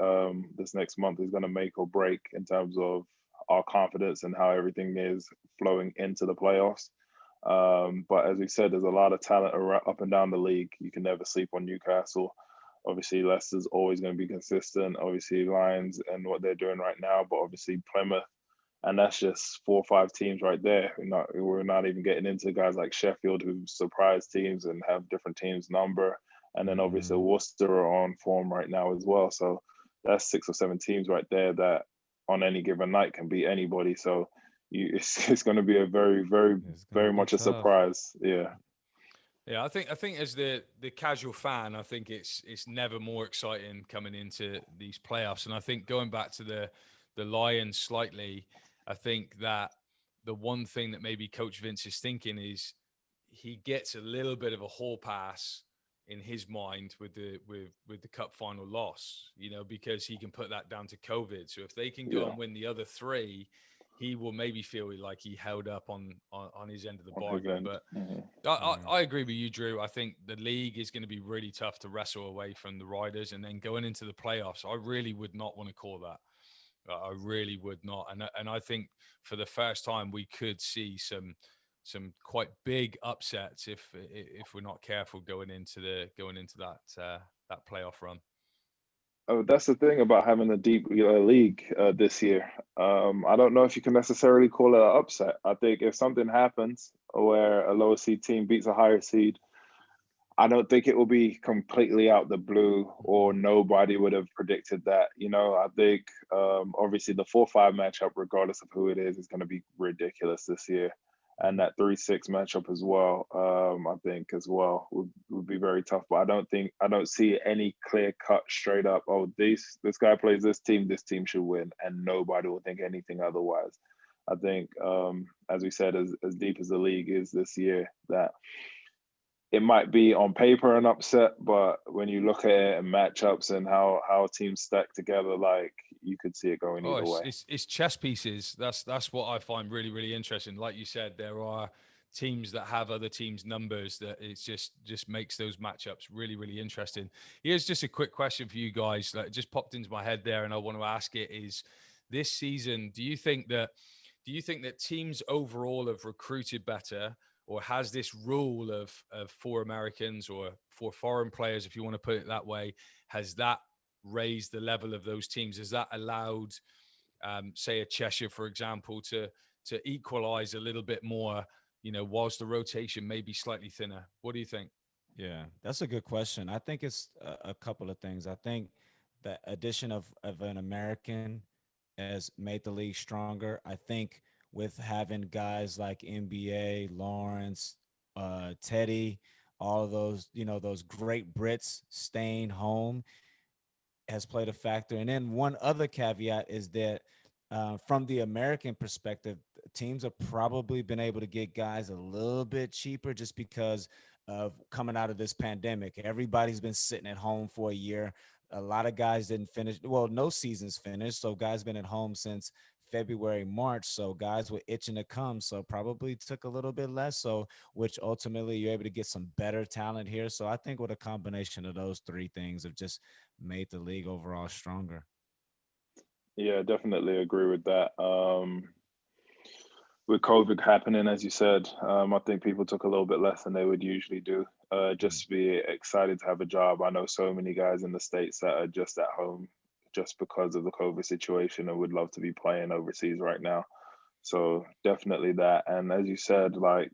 this next month is going to make or break in terms of our confidence and how everything is flowing into the playoffs. But as we said, there's a lot of talent up and down the league. You can never sleep on Newcastle. Obviously, Leicester's always going to be consistent. Obviously, Lions and what they're doing right now, but obviously Plymouth, and that's just 4 or 5 teams right there. We're not even getting into guys like Sheffield who surprise teams and have different teams number, and then obviously Mhm. Worcester are on form right now as well. So that's 6 or 7 teams right there that on any given night can beat anybody. So it's going to be a very, very, It's gonna very be much a tough. surprise. Yeah. Yeah, I think as the casual fan, I think it's never more exciting coming into these playoffs. And I think going back to the Lions slightly, I think that the one thing that maybe Coach Vince is thinking is he gets a little bit of a hall pass in his mind with the cup final loss, because he can put that down to COVID. So if they can go Yeah. and win the other three, he will maybe feel like he held up on his end of the On his bargain. end. But Mm-hmm. I agree with you, Drew. I think the league is going to be really tough to wrestle away from the Riders, and then going into the playoffs, I really would not want to call that. I really would not, and I think for the first time we could see some quite big upsets if we're not careful going into that playoff run. Oh, that's the thing about having a deep league this year. I don't know if you can necessarily call it an upset. I think if something happens where a lower seed team beats a higher seed, I don't think it will be completely out the blue or nobody would have predicted that. I think obviously the 4-5 matchup, regardless of who it is going to be ridiculous this year. And that 3-6 matchup as well, I think as well would be very tough. But I don't see any clear cut straight up. Oh, this guy plays this team should win, and nobody will think anything otherwise. I think, as we said, as deep as the league is this year, that it might be on paper an upset, but when you look at it and matchups and how teams stack together, like you could see it going Oh, either it's, way. it's it's chess pieces. That's what I find really really interesting. Like you said, there are teams that have other teams' numbers that it's just makes those matchups really really interesting. Here's just a quick question for you guys that just popped into my head there, and I want to ask it: is this season? Do you think that teams overall have recruited better, or has this rule of 4 Americans or 4 foreign players, if you want to put it that way, has that raised the level of those teams? Has that allowed, say, a Cheshire, for example, to equalize a little bit more? Whilst the rotation may be slightly thinner. What do you think? Yeah, that's a good question. I think it's a couple of things. I think the addition of an American has made the league stronger. I think with having guys like NBA, Lawrence, Teddy, all of those, those great Brits staying home has played a factor. And then one other caveat is that from the American perspective, teams have probably been able to get guys a little bit cheaper just because of coming out of this pandemic. Everybody's been sitting at home for a year. A lot of guys didn't finish. Well, no season's finished. So guys been at home since February, March. So guys were itching to come. So probably took a little bit less. So which ultimately you're able to get some better talent here. So I think with a combination of those three things have just made the league overall stronger. Yeah, definitely agree with that. With COVID happening, as you said, I think people took a little bit less than they would usually do. Just to be excited to have a job. I know so many guys in the States that are just at home just because of the COVID situation and would love to be playing overseas right now. So definitely that. And as you said, like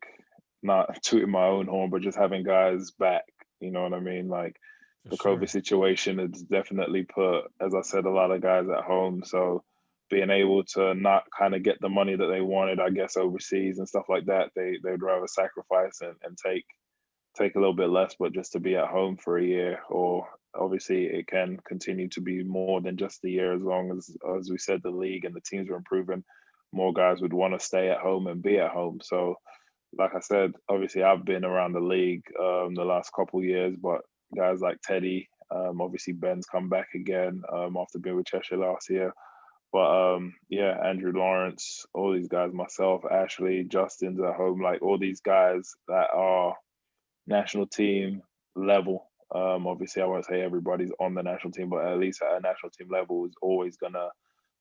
not tooting my own horn, but just having guys back, you know what I mean? Like For the COVID sure. situation has definitely put, as I said, a lot of guys at home. So being able to not kind of get the money that they wanted, I guess, overseas and stuff like that, they'd rather sacrifice and take a little bit less, but just to be at home for a year. Or obviously it can continue to be more than just a year, as we said, the league and the teams are improving. More guys would want to stay at home and be at home. So like I said, obviously I've been around the league the last couple of years, but guys like Teddy, obviously Ben's come back again after being with Cheshire last year. But yeah, Andrew Lawrence, all these guys, myself, Ashley, Justin's at home, like all these guys that are national team level. Obviously, I won't say everybody's on the national team, but at least at a national team level is always gonna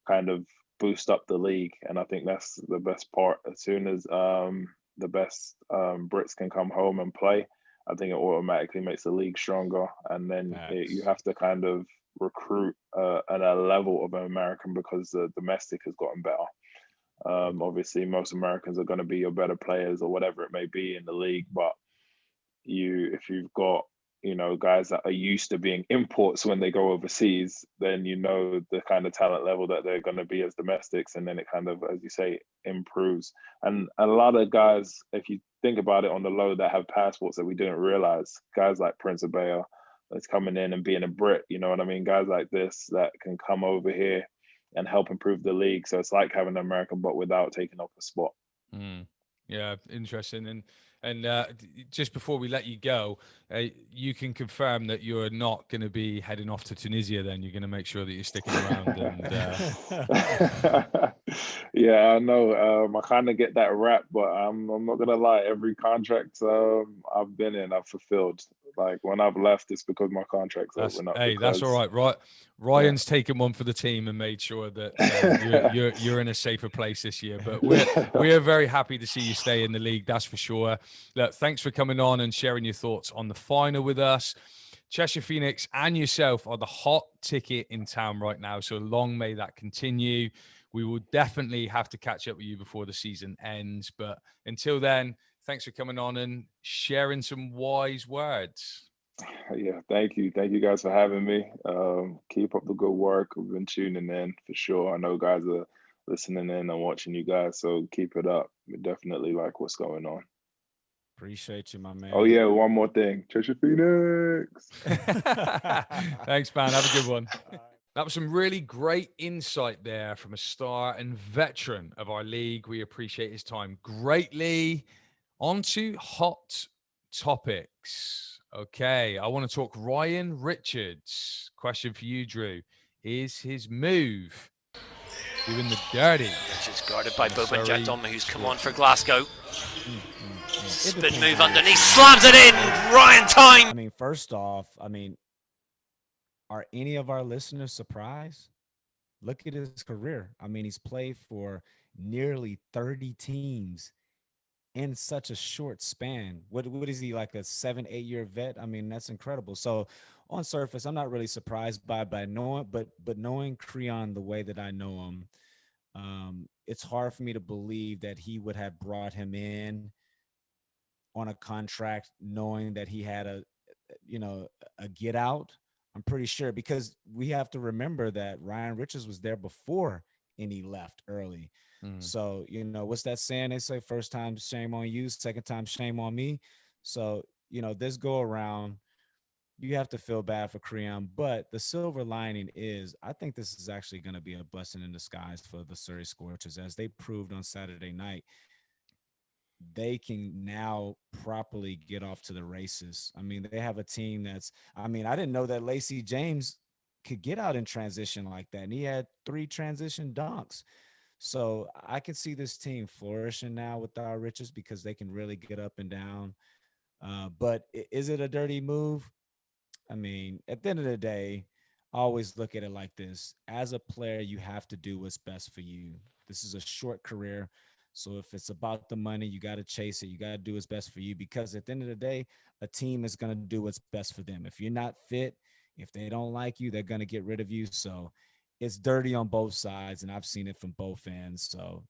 kind of boost up the league, and I think that's the best part. As soon as the best Brits can come home and play, I think it automatically makes the league stronger, and then you Facts. have to kind of recruit at a level of an American because the domestic has gotten better. Obviously, most Americans are going to be your better players or whatever it may be in the league, but if you've got guys that are used to being imports when they go overseas, then you know the kind of talent level that they're going to be as domestics, and then it kind of, as you say, improves. And a lot of guys, if you think about it on the low, that have passports that we didn't realize, guys like Prince Abaya that's coming in and being a Brit, you know what I mean, guys like this that can come over here and help improve the league. So it's like having an American but without taking up a spot. Mm. Yeah, interesting. And just before we let you go, you can confirm that you're not going to be heading off to Tunisia. Then you're going to make sure that you're sticking around. And Yeah, I know. I kind of get that rap, but I'm not gonna lie. Every contract I've been in, I've fulfilled. Like when I've left, it's because my contract's over, not that's all because right. Right, yeah. Ryan's taken one for the team and made sure that you're in a safer place this year. But we're very happy to see you stay in the league. That's for sure. Look, thanks for coming on and sharing your thoughts on the final with us. Cheshire Phoenix and yourself are the hot ticket in town right now. So long may that continue. We will definitely have to catch up with you before the season ends. But until then, thanks for coming on and sharing some wise words. Yeah, thank you guys for having me. Keep up the good work. We've been tuning in for sure. I know guys are listening in and watching you guys, so keep it up. We definitely like what's going on. Appreciate you, my Oh man. yeah, one more thing, Cheshire Phoenix. Thanks, man. Have a good one. That was some really great insight there from a star and veteran of our league. We appreciate his time greatly. On to hot topics. Okay, I want to talk Ryan Richards. Question for you, Drew. Is his move doing the dirty? Which is guarded by in Boban Surrey Jatom, who's come on short for term? Glasgow. It Spin depends move on which underneath, side. slams it in. Ryan time. I mean, first off, are any of our listeners surprised? Look at his career. I mean, he's played for nearly 30 teams in such a short span. What is he, like a 7, 8 year vet? I mean, that's incredible. So on surface, I'm not really surprised by knowing, but knowing Creon the way that I know him, it's hard for me to believe that he would have brought him in on a contract knowing that he had you know, a get out. I'm pretty sure because we have to remember that Ryan Richards was there before and he left early. Mm. So, what's that saying? They say first time shame on you, second time shame on me. So, this go around, you have to feel bad for Creon, but the silver lining is I think this is actually going to be a blessing in disguise for the Surrey Scorchers, as they proved on Saturday night. They can now properly get off to the races. I mean, they have a team I didn't know that Lacey James could get out in transition like that. And he had 3 transition dunks. So I can see this team flourishing now with our riches because they can really get up and down. But is it a dirty move? I mean, at the end of the day, I always look at it like this. As a player, you have to do what's best for you. This is a short career. So if it's about the money, you got to chase it. You got to do what's best for you because at the end of the day, a team is going to do what's best for them. If you're not fit, if they don't like you, they're going to get rid of you. So it's dirty on both sides. And I've seen it from both ends. So,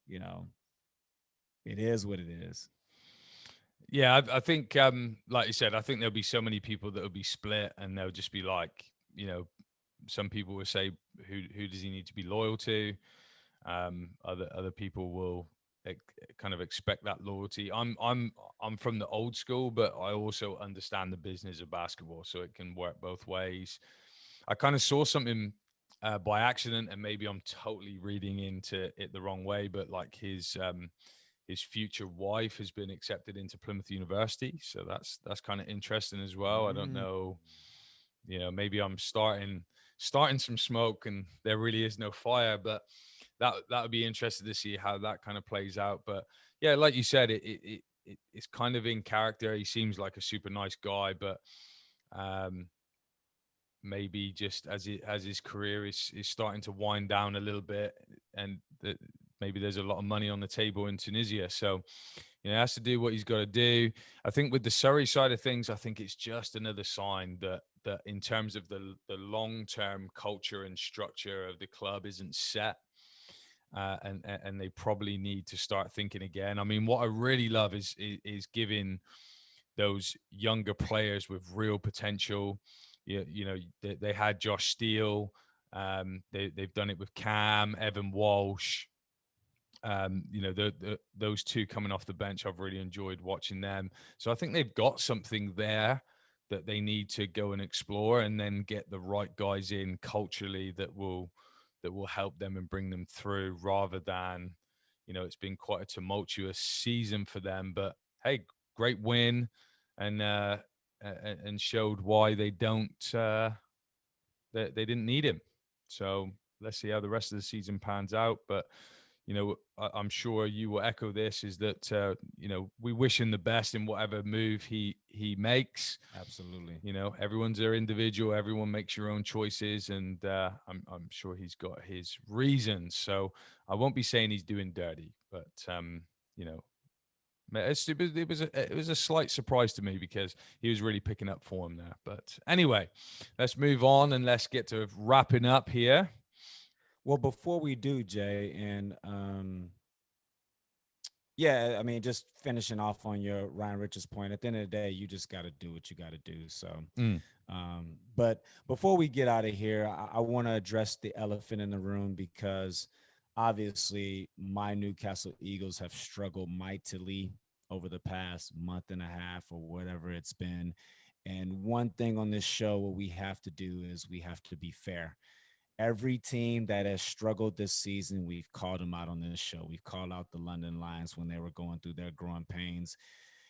it is what it is. Yeah, I think, like you said, I think there'll be so many people that will be split, and they'll just be like, some people will say, "Who does he need to be loyal to?" Other people will kind of expect that loyalty. I'm from the old school, but I also understand the business of basketball, so it can work both ways. I kind of saw something by accident, and maybe I'm totally reading into it the wrong way, but like his future wife has been accepted into Plymouth University, so that's kind of interesting as well. I don't Mm. know, maybe I'm starting some smoke, and there really is no fire, but that would be interesting to see how that kind of plays out. But yeah, like you said, it's kind of in character. He seems like a super nice guy, but um, maybe just as his career is starting to wind down a little bit, and maybe there's a lot of money on the table in Tunisia. So, he has to do what he's got to do. I think with the Surrey side of things, I think it's just another sign that in terms of the long term culture and structure of the club isn't set. And they probably need to start thinking again. I mean, what I really love is giving those younger players with real potential. They had Josh Steele. They've done it with Cam, Evan Walsh. Those two coming off the bench, I've really enjoyed watching them. So I think they've got something there that they need to go and explore, and then get the right guys in culturally that will help them and bring them through, rather than, it's been quite a tumultuous season for them. But hey, great win, and and showed why they don't they didn't need him. So let's see how the rest of the season pans out. But I'm sure you will echo this: is that we wish him the best in whatever move he makes. Absolutely. Everyone's their individual. Everyone makes your own choices, and I'm sure he's got his reasons. So I won't be saying he's doing dirty, but you know, it was a slight surprise to me because he was really picking up form there. But anyway, let's move on and let's get to wrapping up here. Well, before we do, Jay, and yeah, I mean, just finishing off on your Ryan Richards point. At the end of the day, you just got to do what you got to do. So, Mm. but before we get out of here, I want to address the elephant in the room because obviously my Newcastle Eagles have struggled mightily over the past month and a half or whatever it's been. And one thing on this show, what we have to do is we have to be fair. Every team that has struggled this season, we've called them out on this show. We've called out the London Lions when they were going through their growing pains.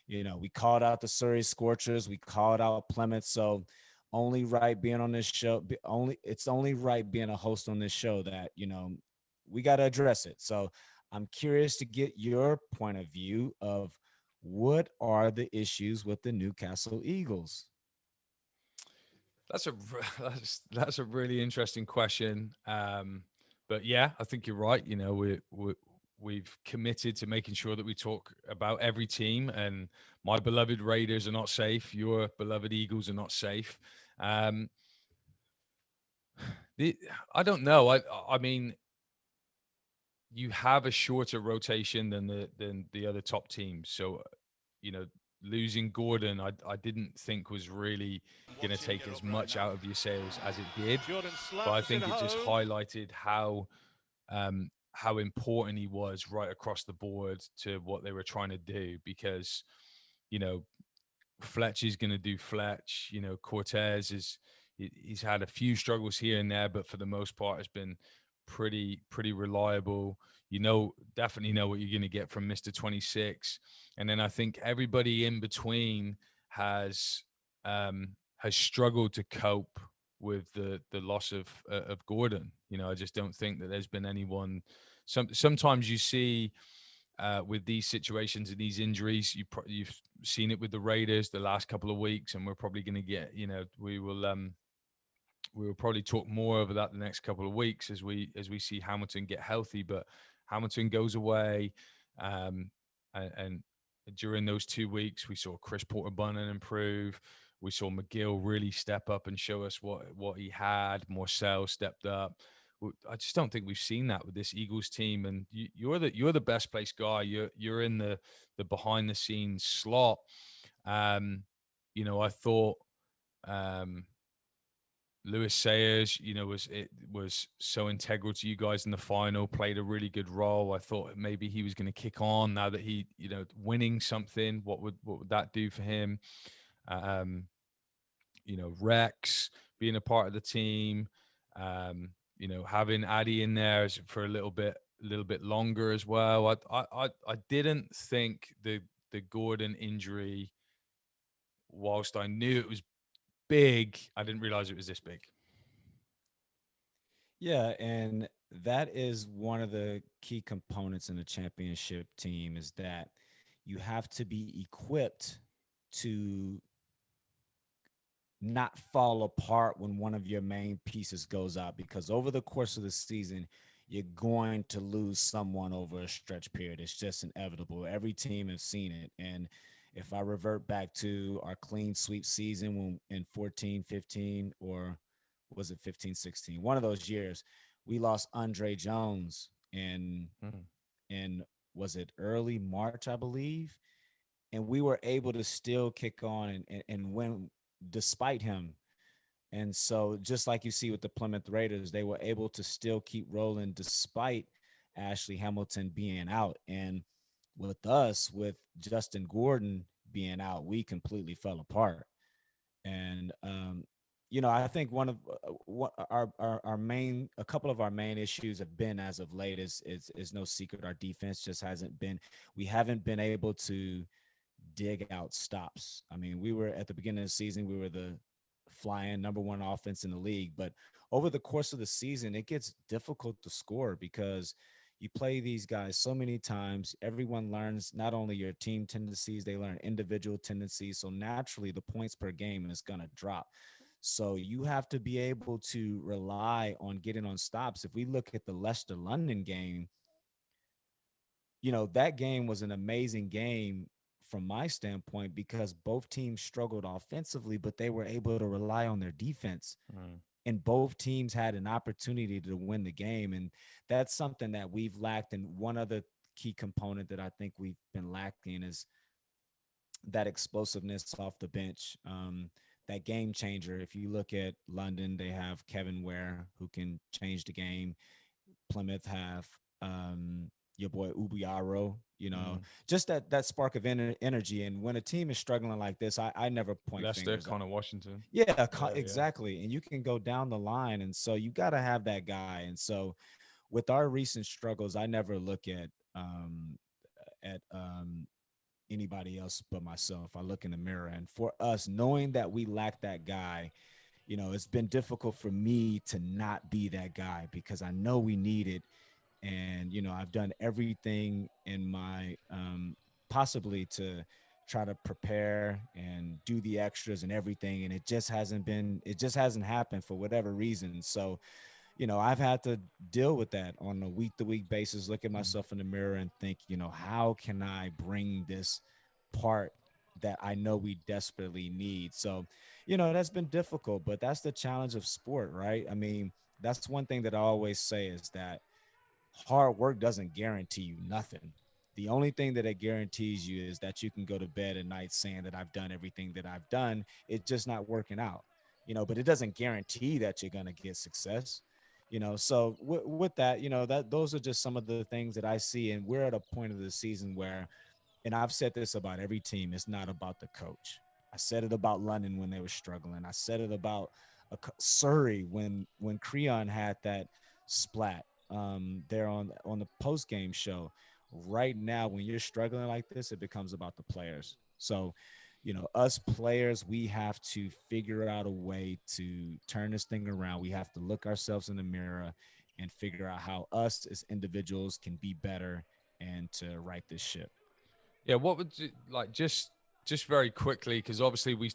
We called out the Surrey Scorchers. We called out Plymouth. So only right being on this show, it's only right being a host on this show that, we got to address it. So I'm curious to get your point of view of what are the issues with the Newcastle Eagles? That's a that's a really interesting question. But yeah, I think you're right. We've committed to making sure that we talk about every team, and my beloved Raiders are not safe. Your beloved Eagles are not safe. Um, I don't know. I mean, you have a shorter rotation than the other top teams, so you know losing Gordon, I didn't think was really going to take as much out of your sales as it did. But I think it just highlighted how how important he was right across the board to what they were trying to do. Because you know Fletch is going to do Fletch. Cortez he's had a few struggles here and there, but for the most part, has been pretty reliable. Definitely know what you're going to get from Mister 26, and then I think everybody in between has has struggled to cope with the loss of Gordon. I just don't think that there's been anyone. Sometimes you see with these situations and these injuries. You've seen it with the Raiders the last couple of weeks, and we're probably going to get. We will probably talk more over that the next couple of weeks as we see Hamilton get healthy. But Hamilton goes away, and during those 2 weeks, we saw Chris Porter Bunnan improve. We saw McGill really step up and show us what he had. Morcell stepped up. I just don't think we've seen that with this Eagles team. And you're the best placed guy. You're in the behind the scenes slot. I thought um, Lewis Sayers, was so integral to you guys in the final. Played a really good role. I thought maybe he was going to kick on now that he, winning something. What would that do for him? Um, Rex being a part of the team, having Addy in there for a little bit longer as well. I didn't think the Gordon injury, whilst I knew it was big, I didn't realize it was this big. Yeah, and that is one of the key components in the championship team is that you have to be equipped to not fall apart when one of your main pieces goes out, because over the course of the season you're going to lose someone over a stretch period. It's just inevitable. Every team has seen it. And if I revert back to our clean sweep season when in 14 15, or was it 15 16, one of those years, we lost Andre Jones Mhm. in was it early March, I believe, and we were able to still kick on and win despite him. And so, just like you see with the Plymouth Raiders, they were able to still keep rolling despite Ashley Hamilton being out. And with us, with Justin Gordon being out, we completely fell apart. And I think one of what our main a couple of our main issues have been as of late is no secret. Our defense just hasn't been. We haven't been able to dig out stops. I mean, we were at the beginning of the season, we were the flying number one offense in the league, but over the course of the season, it gets difficult to score because you play these guys so many times. Everyone learns not only your team tendencies, they learn individual tendencies. So naturally, the points per game is going to drop. So you have to be able to rely on getting on stops. If we look at the Leicester London game, that game was an amazing game from my standpoint because both teams struggled offensively, but they were able to rely on their defense. Mm. And both teams had an opportunity to win the game. And that's something that we've lacked. And one other key component that I think we've been lacking is that explosiveness off the bench, that game changer. If you look at London, they have Kevin Ware who can change the game. Plymouth have your boy Ubiaro, Mm. just that spark of energy. And when a team is struggling like this, I never point Leicester, fingers. Connor Washington. Yeah, Yeah. exactly. And you can go down the line. And so you got to have that guy. And so with our recent struggles, I never look at anybody else but myself. I look in the mirror. And for us, knowing that we lack that guy, it's been difficult for me to not be that guy because I know we need it. And I've done everything in my possibly to try to prepare and do the extras and everything, and it just hasn't happened for whatever reason. So I've had to deal with that on a week to week basis, look at Mm. myself in the mirror and think, how can I bring this part that I know we desperately need? So that's been difficult, but that's the challenge of sport, right? I mean, that's one thing that I always say is that hard work doesn't guarantee you nothing. The only thing that it guarantees you is that you can go to bed at night saying that I've done everything that I've done. It's just not working out, but it doesn't guarantee that you're going to get success. So with that, that those are just some of the things that I see. And we're at a point of the season where, and I've said this about every team, it's not about the coach. I said it about London when they were struggling. I said it about Surrey when Creon had that splat there on the post game show. Right now, when you're struggling like this, it becomes about the players. So, us players, we have to figure out a way to turn this thing around. We have to look ourselves in the mirror and figure out how us as individuals can be better and to right this ship. Yeah, what would you like just very quickly, because obviously we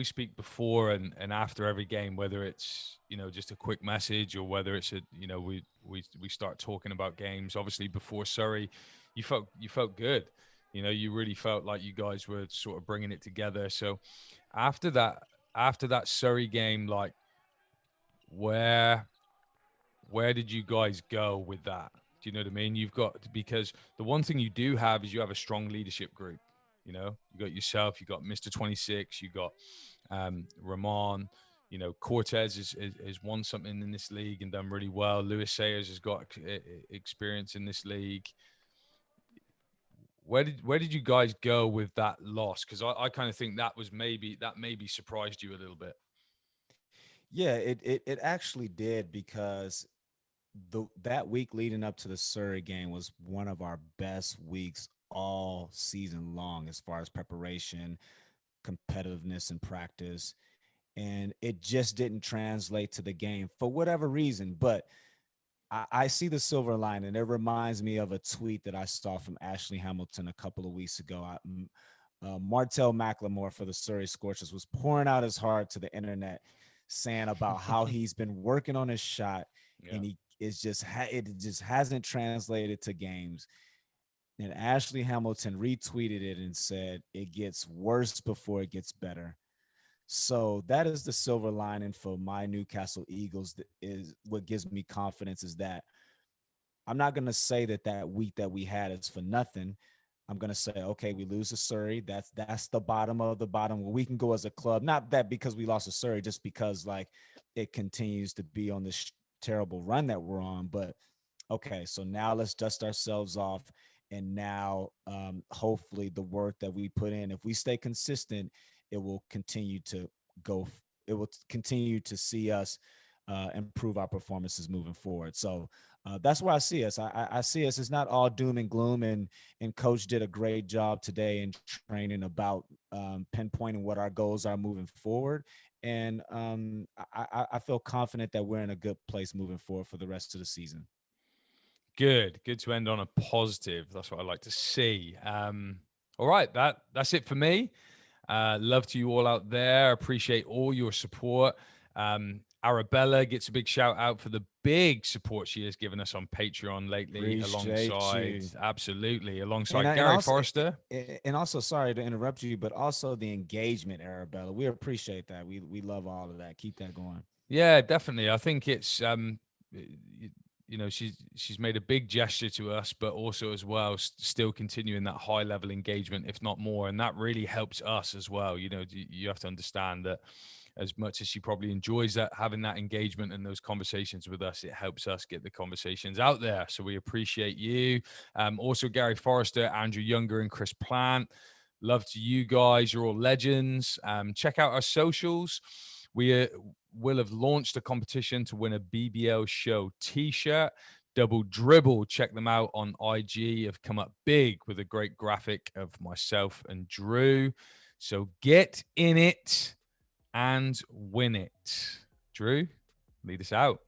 speak before and after every game, whether it's just a quick message or whether it's we start talking about games. Obviously before Surrey, you felt good. You really felt like you guys were sort of bringing it together. So after that Surrey game, like where did you guys go with that? Do you know what I mean? Because the one thing you do have is you have a strong leadership group. You got yourself, you got Mr. 26, you got Ramon. Cortez has won something in this league and done really well. Lewis Sayers has got experience in this league. Where did you guys go with that loss? Because I kind of think that maybe surprised you a little bit. Yeah, it actually did, because that week leading up to the Surrey game was one of our best weeks all season long as far as preparation, competitiveness, and practice. And it just didn't translate to the game for whatever reason. But I see the silver lining. It reminds me of a tweet that I saw from Ashley Hamilton a couple of weeks ago. Martell McLemore for the Surrey Scorchers was pouring out his heart to the internet, saying about how he's been working on his shot, and it just hasn't translated to games. And Ashley Hamilton retweeted it and said, "It gets worse before it gets better." So that is the silver lining for my Newcastle Eagles. That is what gives me confidence, is that I'm not going to say that week that we had is for nothing. I'm going to say, okay, we lose to Surrey. That's the bottom of the bottom where we can go as a club. Not that because we lost to Surrey, just because like it continues to be on this terrible run that we're on. But okay, so now let's dust ourselves off. And now hopefully the work that we put in, if we stay consistent, it will continue to see us improve our performances moving forward. So that's where I see us. I see us. It's not all doom and gloom, and Coach did a great job today in training about pinpointing what our goals are moving forward. And I feel confident that we're in a good place moving forward for the rest of the season. Good to end on a positive. That's what I like to see. All right, that's it for me. Love to you all out there. Appreciate all your support. Arabella gets a big shout out for the big support she has given us on Patreon lately. Alongside Gary Forrester. And also, sorry to interrupt you, but also the engagement, Arabella. We appreciate that. We love all of that. Keep that going. Yeah, definitely. I think it's she's made a big gesture to us, but also as well still continuing that high level engagement, if not more, and that really helps us as well. You have to understand that as much as she probably enjoys that, having that engagement and those conversations with us, it helps us get the conversations out there. So we appreciate you. Also Gary Forrester, Andrew Younger, and Chris Plant. Love to you guys. You're all legends. Check out our socials. We will have launched a competition to win a BBL Show t-shirt. Double Dribble, check them out on IG, have come up big with a great graphic of myself and Drew. So get in it and win it. Drew, lead us out.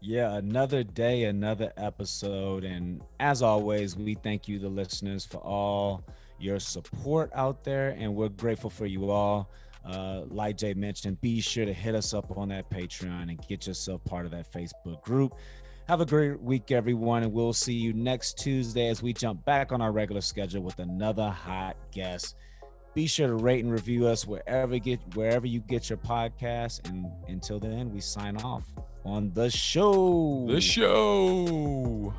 Yeah, another day, another episode. And as always, we thank you, the listeners, for all your support out there. And we're grateful for you all. Like Jay mentioned, be sure to hit us up on that Patreon and get yourself part of that Facebook group. Have a great week, everyone, and we'll see you next Tuesday as we jump back on our regular schedule with another hot guest. Be sure to rate and review us wherever you get your podcasts. And until then, we sign off on the show. The show.